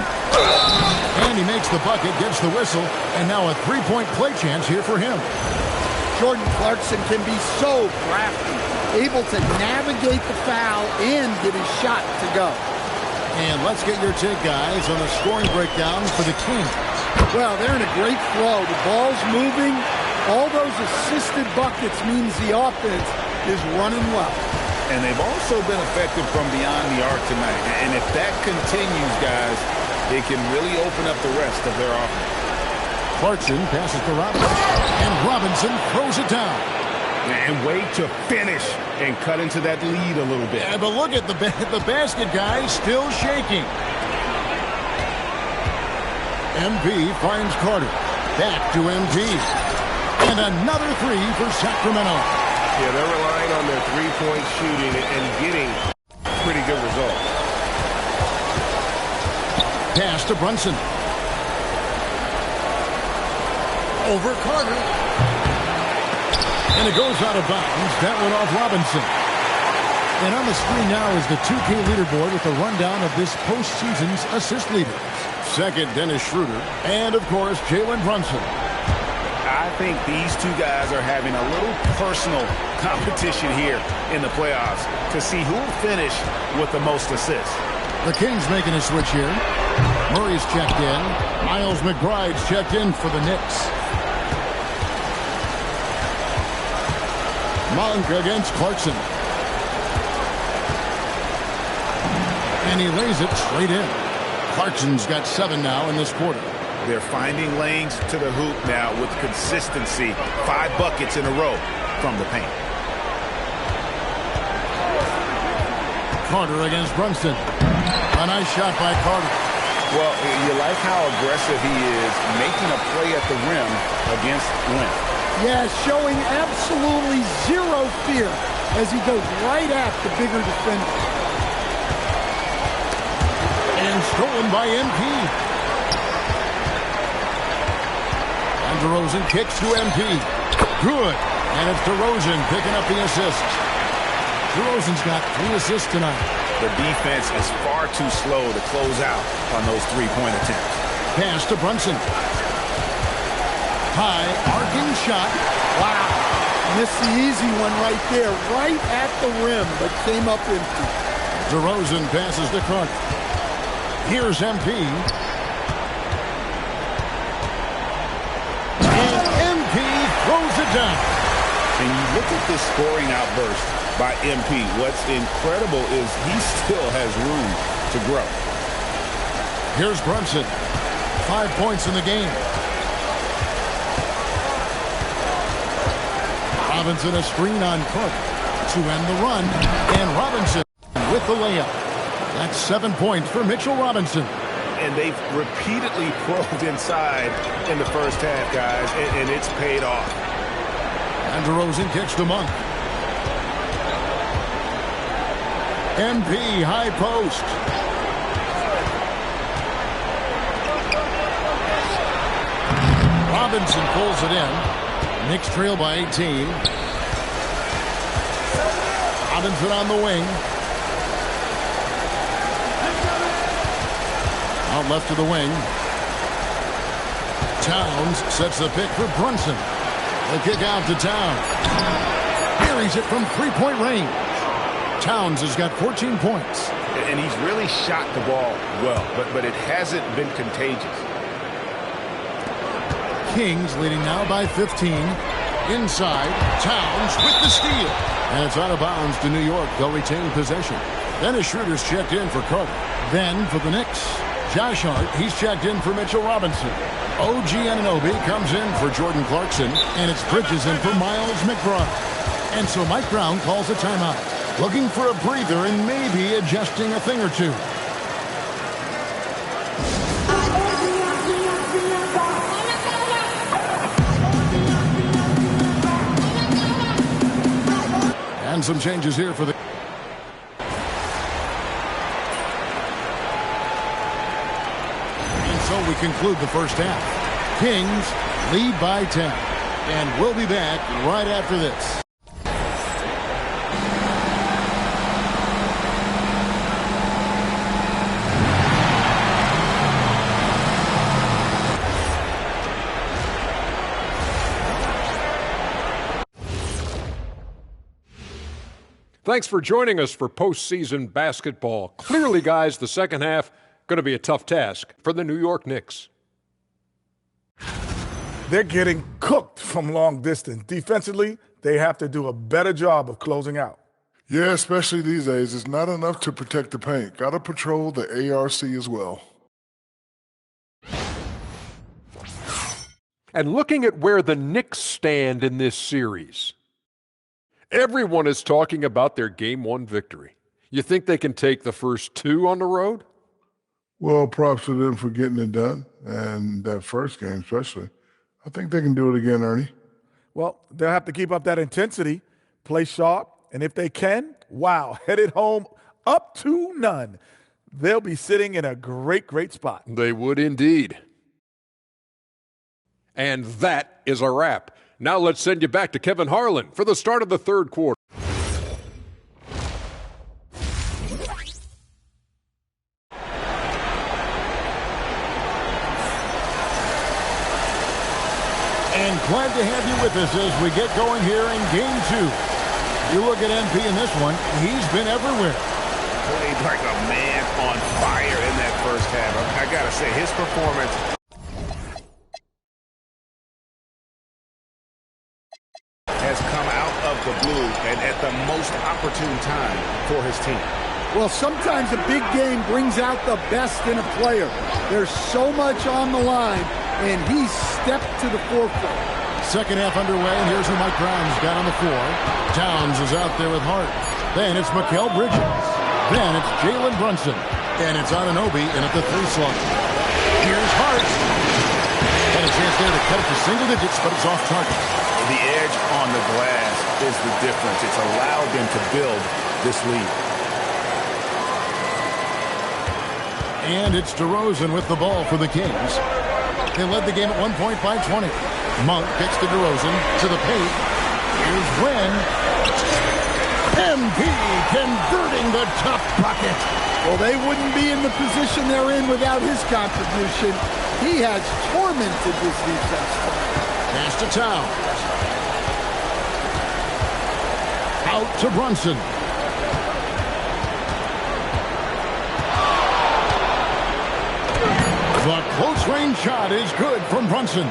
And he makes the bucket, gets the whistle, and now a three-point play chance here for him. Jordan Clarkson can be so crafty, able to navigate the foul and get his shot to go. And let's get your take, guys, on the scoring breakdown for the Kings. Well, they're in a great flow. The ball's moving. All those assisted buckets means the offense is running well. And they've also been effective from beyond the arc tonight. And if that continues, guys, it can really open up the rest of their offense. Clarkson passes to Robinson, and Robinson throws it down. And wait to finish and cut into that lead a little bit. Yeah, but look at the basket, guys, still shaking. MP finds Carter. Back to MP. And another three for Sacramento. Yeah, they're relying on their three-point shooting and getting pretty good results. Pass to Brunson. Over Carter. And it goes out of bounds. That one off Robinson. And on the screen now is the 2K leaderboard with a rundown of this postseason's assist leaders. Second, Dennis Schroeder. And, of course, Jalen Brunson. I think these two guys are having a little personal competition here in the playoffs to see who will finish with the most assists. The Kings making a switch here. Murray's checked in. Miles McBride's checked in for the Knicks. Monk against Clarkson. And he lays it straight in. Clarkson's got 7 now in this quarter. They're finding lanes to the hoop now with consistency. 5 buckets in a row from the paint. Carter against Brunson. A nice shot by Carter. Well, you like how aggressive he is making a play at the rim against length. Yeah, showing absolutely zero fear as he goes right at the bigger defender. And stolen by MP. And DeRozan kicks to MP. Good. And it's DeRozan picking up the assist. DeRozan's got 3 assists tonight. The defense is far too slow to close out on those three-point attempts. Pass to Brunson. High, arcing shot. Wow. Missed the easy one right there, right at the rim, but came up empty. DeRozan passes to Carter. Here's MP. And MP throws it down. And you look at this scoring outburst by MP. What's incredible is he still has room to grow. Here's Brunson. 5 points in the game. Robinson a screen on Carter to end the run. And Robinson with the layup. That's 7 points for Mitchell Robinson. And they've repeatedly probed inside in the first half, guys, and it's paid off. And DeRozan kicks to Monk. MP high post. Robinson pulls it in. Knicks trail by 18. Robinson on the wing. Out left to the wing. Towns sets the pick for Brunson. The kick out to Towns. Buries it from three-point range. Towns has got 14 points. And he's really shot the ball well, but it hasn't been contagious. Kings leading now by 15. Inside, Towns with the steal. And it's out of bounds to New York. They'll retain possession. Dennis Schroeder's checked in for Carter. Then for the Knicks, Josh Hart. He's checked in for Mitchell Robinson. OG Anunoby comes in for Jordan Clarkson. And it's Bridges in for Miles McBride. And so Mike Brown calls a timeout, looking for a breather and maybe adjusting a thing or two. And some changes here for the... And so we conclude the first half. Kings lead by 10. And we'll be back right after this. Thanks for joining us for postseason basketball. Clearly, guys, the second half going to be a tough task for the New York Knicks. They're getting cooked from long distance. Defensively, they have to do a better job of closing out. Yeah, especially these days. It's not enough to protect the paint. Got to patrol the ARC as well. And looking at where the Knicks stand in this series, everyone is talking about their Game 1 victory. You think they can take the first two on the road? Well, props to them for getting it done, and that first game especially. I think they can do it again, Ernie. Well, they'll have to keep up that intensity, play sharp, and if they can, wow, headed home up 2-0. They'll be sitting in a great, great spot. They would indeed. And that is a wrap. Now let's send you back to Kevin Harlan for the start of the third quarter. And glad to have you with us as we get going here in Game 2. You look at MP in this one, he's been everywhere. Played like a man on fire in that first half. I got to say, his performance has come out of the blue and at the most opportune time for his team. Well, sometimes a big game brings out the best in a player. There's so much on the line, and he stepped to the forefront. Second half underway, and here's who Mike Brown's got on the floor. Towns is out there with Hart. Then it's Mikal Bridges. Then it's Jalen Brunson. And it's Anunoby in at the 3 slot. Here's Hart. And a chance there to cut it to single digits, but it's off target. The edge on the glass is the difference. It's allowed them to build this lead. And it's DeRozan with the ball for the Kings. They led the game at 1 point by 20. Monk gets to DeRozan to the paint. Here's Wynn. MP converting the top bucket. Well, they wouldn't be in the position they're in without his contribution. He has tormented this defense. Pass to Towns. Out to Brunson. The close-range shot is good from Brunson.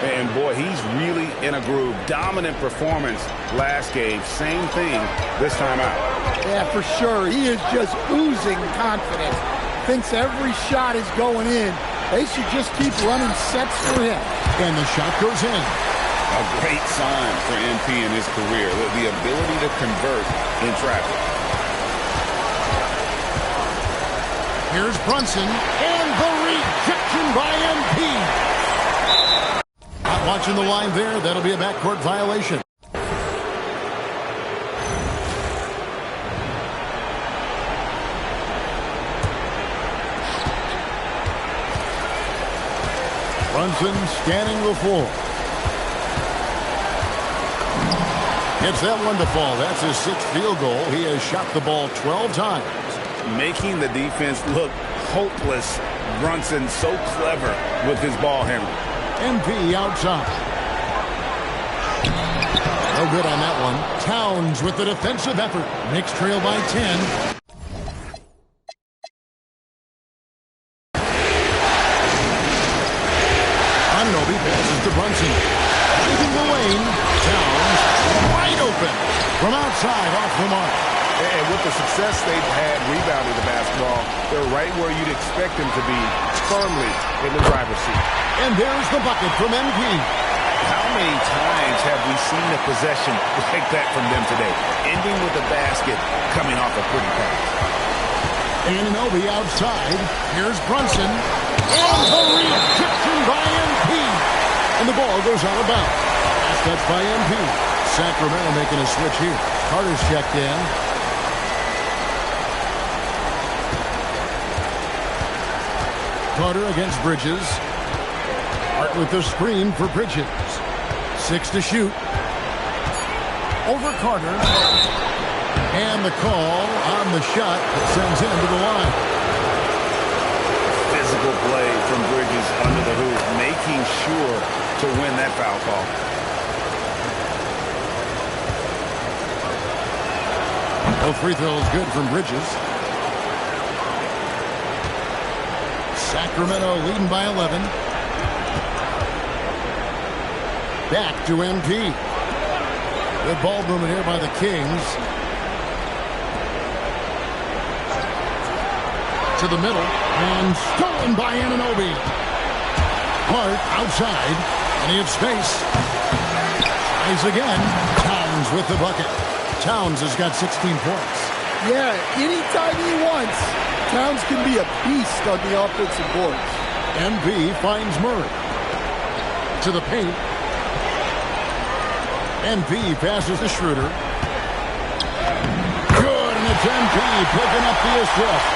And, boy, he's really in a groove. Dominant performance last game. Same thing this time out. Yeah, for sure. He is just oozing confidence. Thinks every shot is going in. They should just keep running sets for him. And the shot goes in. A great sign for MP in his career. The ability to convert in traffic. Here's Brunson. And the rejection by MP. Not watching the line there. That'll be a backcourt violation. Brunson scanning the floor. Gets that one to fall. That's his 6th field goal. He has shot the ball 12 times. Making the defense look hopeless. Brunson so clever with his ball handling. MP outside. No good on that one. Towns with the defensive effort. Knicks trail by 10. Anunoby passes to Brunson. Leaving the lane. Towns wide open. From outside, off the mark. And with the success they've had rebounding the basketball, they're right where you'd expect them to be, firmly in the driver's seat. And there's the bucket from MP. How many times have we seen a possession like that from them today, ending with a basket coming off a pretty pass? Anunoby outside. Here's Brunson. And the real Egyptian by MP. And the ball goes out of bounds. Last touch by MP. Sacramento making a switch here. Carter's checked in. Carter against Bridges. Hart with the screen for Bridges. 6 to shoot. Over Carter. And the call on the shot that sends him to the line. Physical play from Bridges under the hoop, making sure to win that foul call. No free throws good from Bridges. Sacramento leading by 11. Back to MP. Good ball movement here by the Kings. To the middle. And stolen by Anunoby. Hart outside. And he has space. Tries again. Towns with the bucket. Towns has got 16 points. Yeah, anytime he wants, Towns can be a beast on the offensive boards. MP finds Murray. To the paint. MP passes to Schroeder. Good, and it's MP picking up the assist.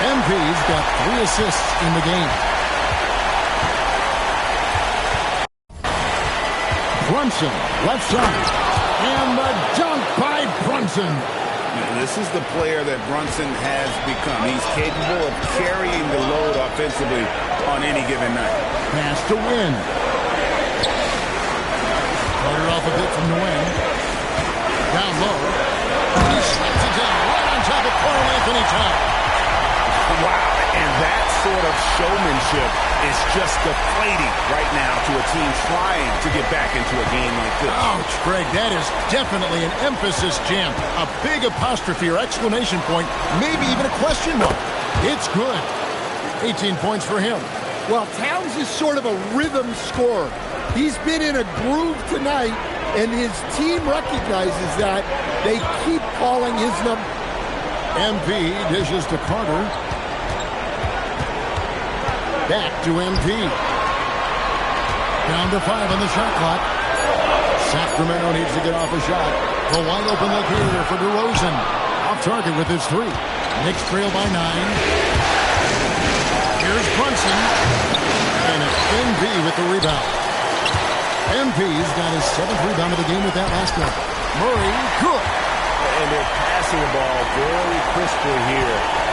MP's got 3 assists in the game. Brunson, left side. And the dunk by Brunson. This is the player that Brunson has become. He's capable of carrying the load offensively on any given night. Pass to Win. Carter off a bit from the wing. Down low. He slams it down right on top of Carl Anthony Towns. Wow, and that sort of showmanship is just deflating right now to a team trying to get back into a game like this. Ouch, Greg, that is definitely an emphasis jam. A big apostrophe or exclamation point, maybe even a question mark. It's good. 18 points for him. Well, Towns is sort of a rhythm scorer. He's been in a groove tonight, and his team recognizes that. They keep calling his number. MP dishes to Carter. Back to MP. Down to 5 on the shot clock. Sacramento needs to get off a shot. A wide open look here for DeRozan. Off target with his 3. Knicks trail by 9. Here's Brunson. And it's MP with the rebound. MP's got his 7th rebound of the game with that last one. Murray, good. And they're passing the ball very crisply here.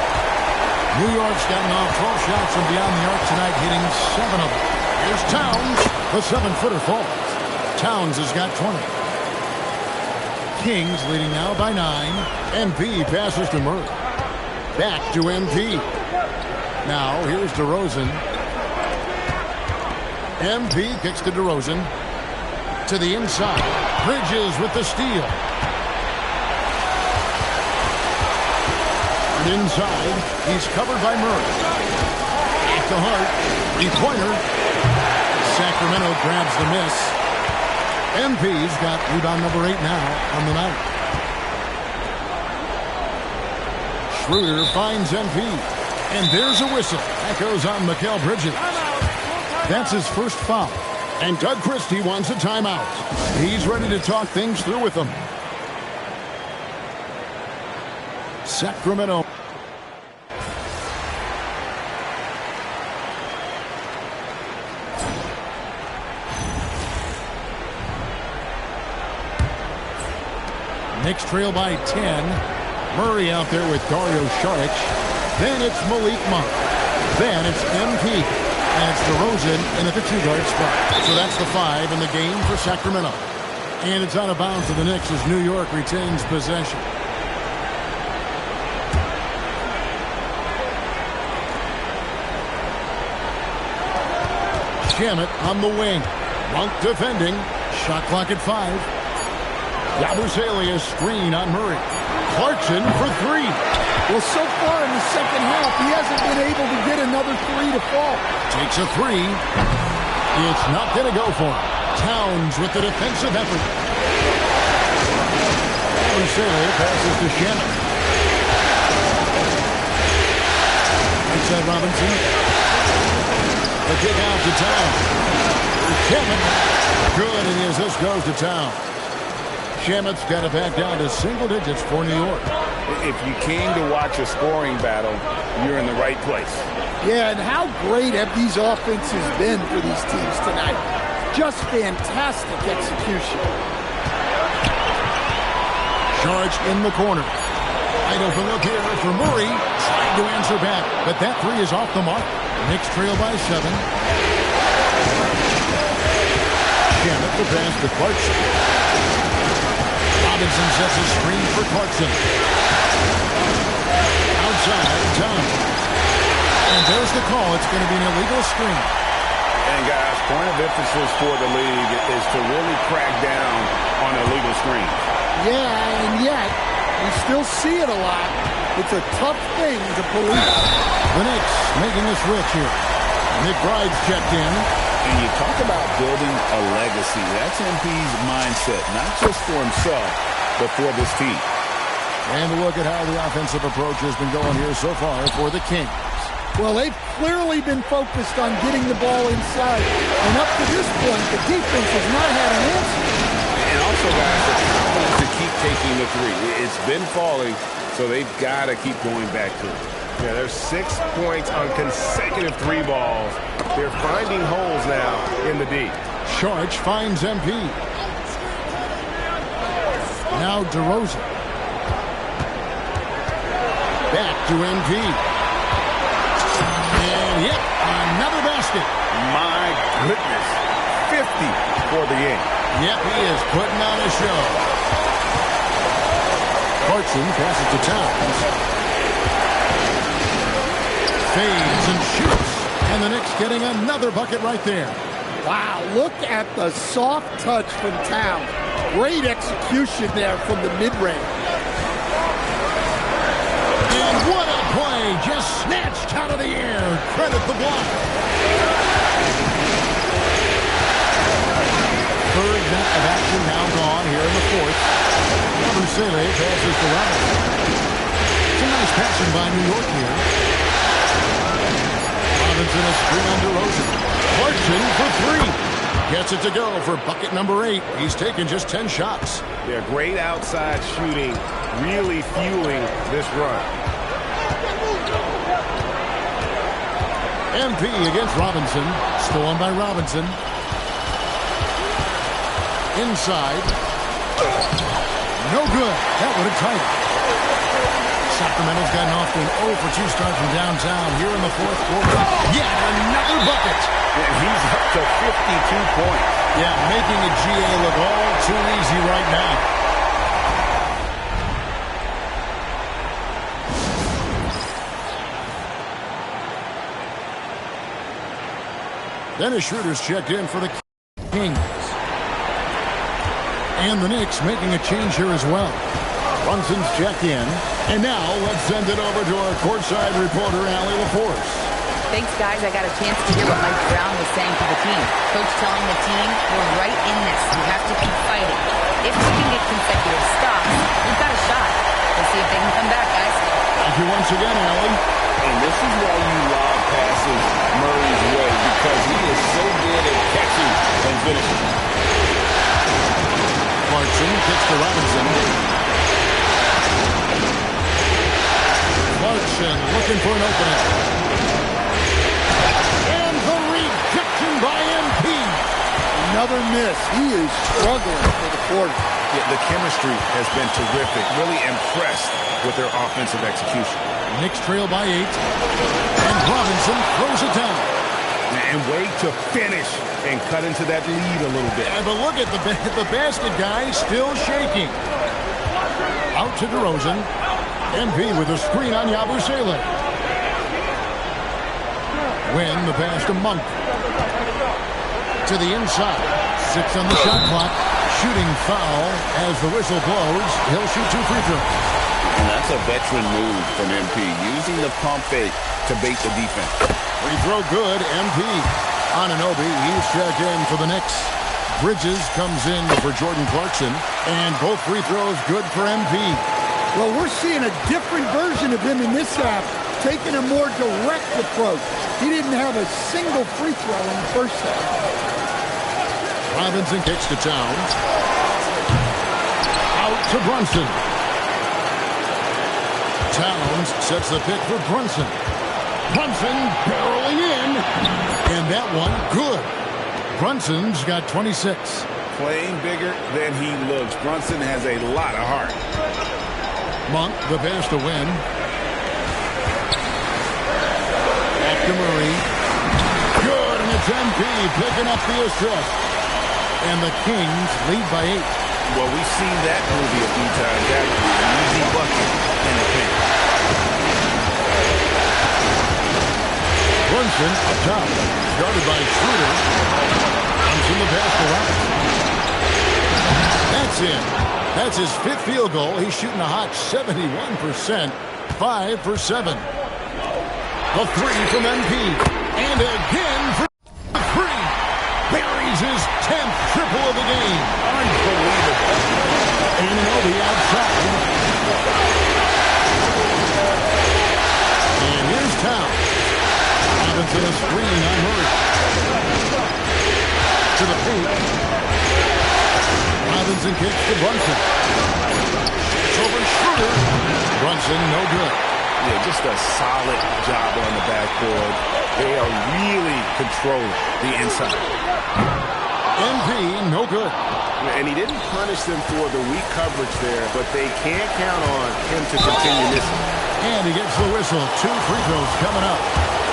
New York's gotten off 12 shots from beyond the arc tonight, hitting 7 of them. Here's Towns. The 7-footer falls. Towns has got 20. Kings leading now by 9. MP passes to Murray. Back to MP. Now here's DeRozan. MP kicks to DeRozan. To the inside. Bridges with the steal. Inside, he's covered by Murray. Back to Hart. 3-pointer. Sacramento grabs the miss. MP's got rebound number 8 now on the night. Schroeder finds MP. And there's a whistle. That goes on Mikal Bridges. That's his first foul. And Doug Christie wants a timeout. He's ready to talk things through with them. Sacramento. Knicks trail by 10. Murray out there with Dario Saric. Then it's Malik Monk. Then it's MP. And it's DeRozan in at the 2-guard spot. So that's the 5 in the game for Sacramento. And it's out of bounds to the Knicks as New York retains possession. Shamet on the wing. Monk defending. Shot clock at 5. Yabusele screen on Murray. Clarkson for 3. Well, so far in the second half, he hasn't been able to get another 3 to fall. Takes a 3. It's not going to go for him. Towns with the defensive effort. Yabusele passes to Shamet. Inside Robinson. The kick out to Towns. Shamet. Good, and as this goes to Towns. Shamet's got it back down to single digits for New York. If you came to watch a scoring battle, you're in the right place. Yeah, and how great have these offenses been for these teams tonight? Just fantastic execution. Charge in the corner. Wide open look here for Murray. Trying to answer back, but that 3 is off the mark. Knicks trail by 7. Shamet the pass to Clarkson. Robinson sets a screen for Clarkson. Outside, Towns. And there's the call. It's going to be an illegal screen. And guys, point of emphasis for the league is to really crack down on illegal screens. Yeah, and yet, we still see it a lot. It's a tough thing to police. The Knicks making a switch here. McBride's checked in. And you talk about building a legacy. That's MP's mindset, not just for himself, but for this team. And a look at how the offensive approach has been going here so far for the Kings. Well, they've clearly been focused on getting the ball inside. And up to this point, the defense has not had an answer. And also, guys, the confidence to keep taking the 3. It's been falling, so they've got to keep going back to it. Yeah, there's 6 points on consecutive 3 balls. They're finding holes now in the D. Sharch finds MP. Now DeRozan. Back to MP. And yep, another basket. My goodness. 50 for the game. Yep, he is putting on a show. Clarkson passes to Towns. Fades and shoots. And the Knicks getting another bucket right there. Wow, look at the soft touch from Towns. Great execution there from the mid-range. And what a play. Just snatched out of the air. Credit the block. Third minute of action now gone here in the 4th. Yabusele passes to Robinson. Some nice passing by New York here. Robinson a screen on DeRozan. Clarkson for 3. Gets it to go for bucket number 8. He's taken just 10 shots. Yeah, great outside shooting, really fueling this run. MP against Robinson. Stolen by Robinson. Inside. No good. That would have tied it. Sacramento's gotten off to an 0 for 2 start from downtown here in the 4th quarter. Yet another bucket. And he's up to 52 points. Yeah, making a GA look all too easy right now. Dennis Schroeder's checked in for the Kings. And the Knicks making a change here as well. Brunson's checked in. And now let's send it over to our courtside reporter, Allie LaForce. Thanks, guys. I got a chance to hear what Mike Brown was saying to the team. Coach telling the team, we're right in this. We have to keep fighting. If we can get consecutive stops, we've got a shot. We'll see if they can come back, guys. Thank you once again, Allie. And this is why you lob passes Murray's way, because he is so good at catching and finishing. Clarkson kicks to Robinson. Clarkson looking for an opening. And the rejection by MP. Another miss. He is struggling for the quarter. Yeah, the chemistry has been terrific. Really impressed with their offensive execution. Knicks trail by 8. And Robinson throws it down. And wait to finish and cut into that lead a little bit. But look at the basket guy still shaking. Out to DeRozan. MP with a screen on Yabusele. Win the pass to Monk. To the inside. 6 on the shot clock. Shooting foul as the whistle blows. He'll shoot 2 free throws. And that's a veteran move from MP, using the pump fake to bait the defense. Free throw good, MP. Anunoby, he's checked in for the Knicks. Bridges comes in for Jordan Clarkson, and both free throws good for MP. Well, we're seeing a different version of him in this half, taking a more direct approach. He didn't have a single free throw in the first half. Robinson kicks to Towns. Out to Brunson. Towns sets the pick for Brunson. Brunson barreling in. And that one, good. Brunson's got 26. Playing bigger than he looks. Brunson has a lot of heart. Monk, the pass to win. Back to Murray. Good, and it's MP picking up the assist. And the Kings lead by 8. Well, we've seen that movie a few times. That easy bucket in the paint. Brunson up top. Started by Schroeder. Brunson the pass to Rice. That's in. That's his 5th field goal. He's shooting a hot 71%. 5 for 7. The 3 from MP. And again for the 3. Buries his 10th triple of the game. Unbelievable. Anunoby outside. And here's Towns. Robinson a screen on Murray. To the paint. Robinson kicks to Brunson. It's over Schroeder. Brunson no good. Yeah, just a solid job on the backboard. They are really controlling the inside. MP, no good. And he didn't punish them for the weak coverage there, but they can't count on him to continue missing. And he gets the whistle. 2 free throws coming up.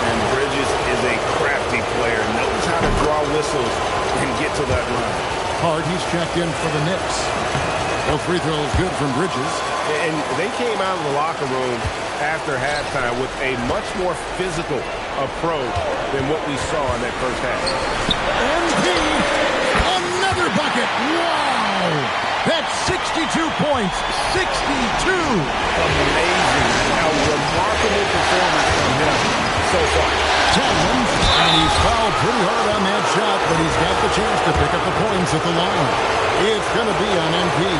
And Bridges is a crafty player. Knows how to draw whistles and get to that line. Hart, he's checked in for the Knicks. No free throws good from Bridges. And they came out of the locker room after halftime with a much more physical approach than what we saw in that first half. MP, another bucket. Wow! That's 62 points. 62! Amazing. How remarkable performance from him so far. Towns, and he's fouled pretty hard on that shot, but he's got the chance to pick up the points at the line. It's going to be on MP.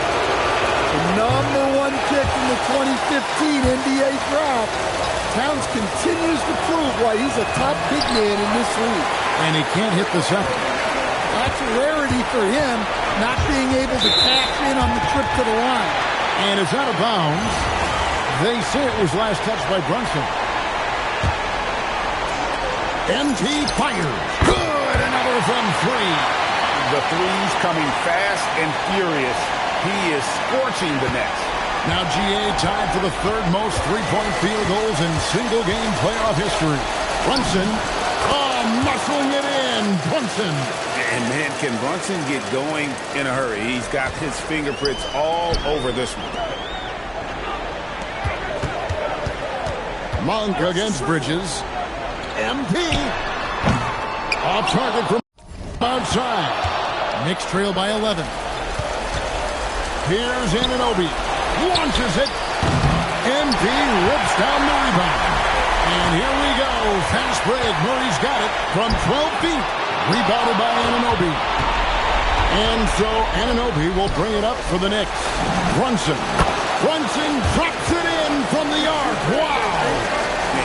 The #1 pick in the 2015 NBA draft. Towns continues to prove why he's a top big man in this league. And he can't hit the second. That's a rarity for him, not being able to cash in on the trip to the line. And it's out of bounds. They say it was last touched by Brunson. MP fires. Good, another from 3. The threes coming fast and furious. He is scorching the Nets. Now GA tied for the 3rd most three-point field goals in single-game playoff history. Brunson, muscling it in. Brunson. And man, can Brunson get going in a hurry? He's got his fingerprints all over this one. Monk against Bridges. MP. Off target from outside. Knicks trail by 11. Here's Anunoby. Launches it. MP rips down the rebound. And here we go. Fast break. Murray's got it from 12 feet. Rebounded by Anunoby. And so Anunoby will bring it up for the Knicks. Brunson. Brunson drops it in from the arc. Wow.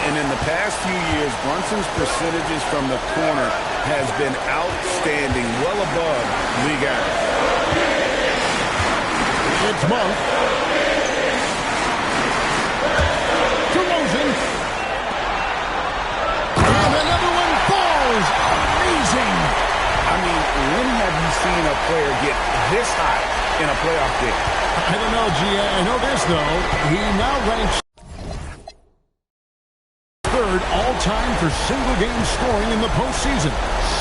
And in the past few years, Brunson's percentages from the corner has been outstanding, well above league average. It's Monk. DeRozan. And another one falls. Amazing. I mean, when have you seen a player get this high in a playoff game? I don't know, G.A. I know this, though. He now ranks third all-time for single-game scoring in the postseason.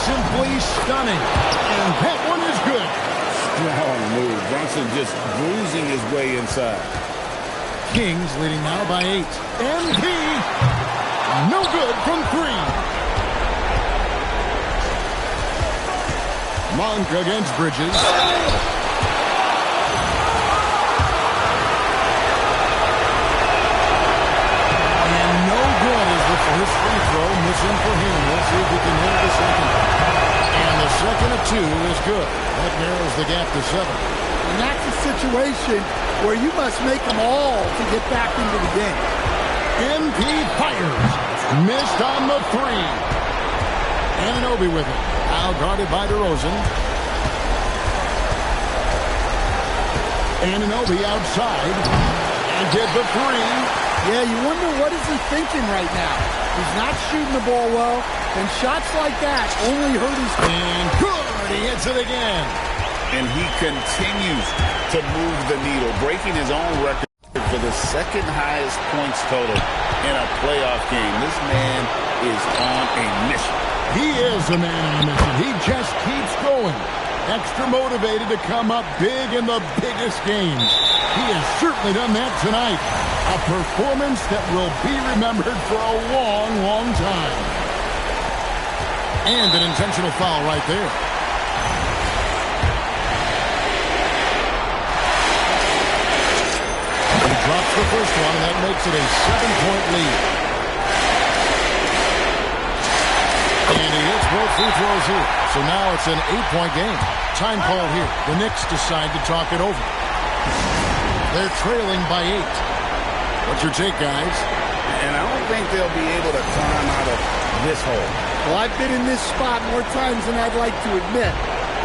Simply stunning. And that one is good. Strong move. Brunson just bruising his way inside. Kings leading now by 8. MP, no good from 3. Monk against Bridges. And no good is the first free throw missing for him. Let's see if he can hit the second. And the second of 2 is good. That narrows the gap to 7. And that's a situation where you must make them all to get back into the game. MP fires. Missed on the 3. Anunoby with it. Now guarded by DeRozan. Anunoby outside. And get the 3. Yeah, you wonder what is he thinking right now. He's not shooting the ball well, and shots like that only hurt his... And good! He hits it again. And he continues to move the needle, breaking his own record for the second highest points total in a playoff game. This man is on a mission. He is a man on a mission. He just keeps going. Extra motivated to come up big in the biggest games. He has certainly done that tonight. A performance that will be remembered for a long, long time. And an intentional foul right there. He drops the first one, and that makes it a 7-point lead. And he hits both free throws here. So now it's an 8-point game. Time called here. The Knicks decide to talk it over. They're trailing by 8. What's your take, guys? And I don't think they'll be able to climb out of this hole. Well, I've been in this spot more times than I'd like to admit.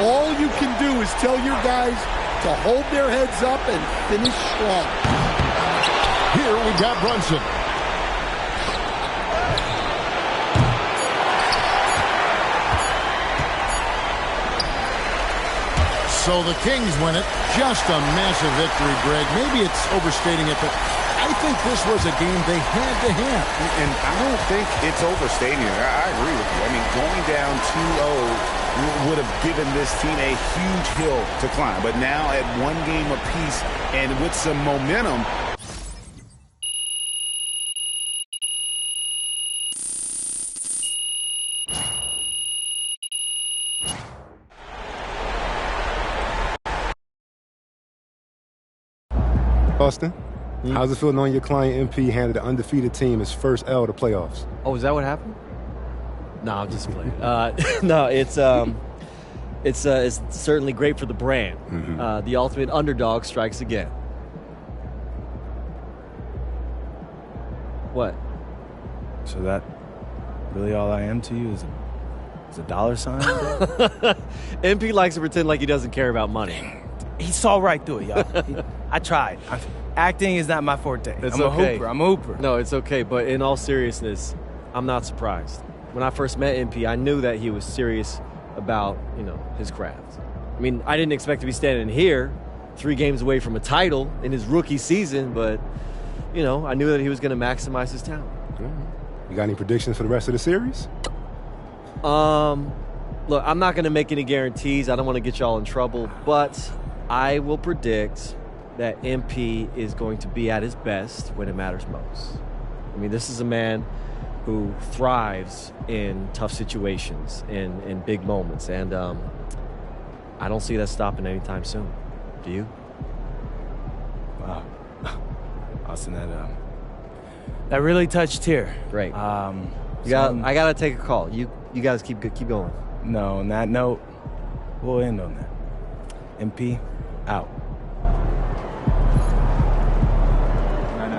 All you can do is tell your guys to hold their heads up and finish strong. Here we got Brunson. So the Kings win it. Just a massive victory, Greg. Maybe it's overstating it, but I think this was a game they had to have. And I don't think it's overstating it. I agree with you. I mean, going down 2-0 would have given this team a huge hill to climb. But now at 1 game apiece and with some momentum, Austin, how's it feel knowing your client MP handed an undefeated team his first L to playoffs? Oh, is that what happened? No, I'm just playing. No, it's certainly great for the brand. Mm-hmm. The ultimate underdog strikes again. What? So that really all I am to you is a dollar sign? MP likes to pretend like he doesn't care about money. He saw right through it, y'all. I tried. Acting is not my forte. It's I'm okay. a hooper. No, it's okay. But in all seriousness, I'm not surprised. When I first met MP, I knew that he was serious about, his craft. I mean, I didn't expect to be standing here 3 games away from a title in his rookie season, but, I knew that he was going to maximize his talent. You got any predictions for the rest of the series? Look, I'm not going to make any guarantees. I don't want to get y'all in trouble, but I will predict that MP is going to be at his best when it matters most. I mean, this is a man who thrives in tough situations, in big moments, and I don't see that stopping anytime soon. Do you? Wow. Austin, that really touched here. Great. I gotta take a call. You guys keep going. No, on that note, we'll end on that. MP, out. Night,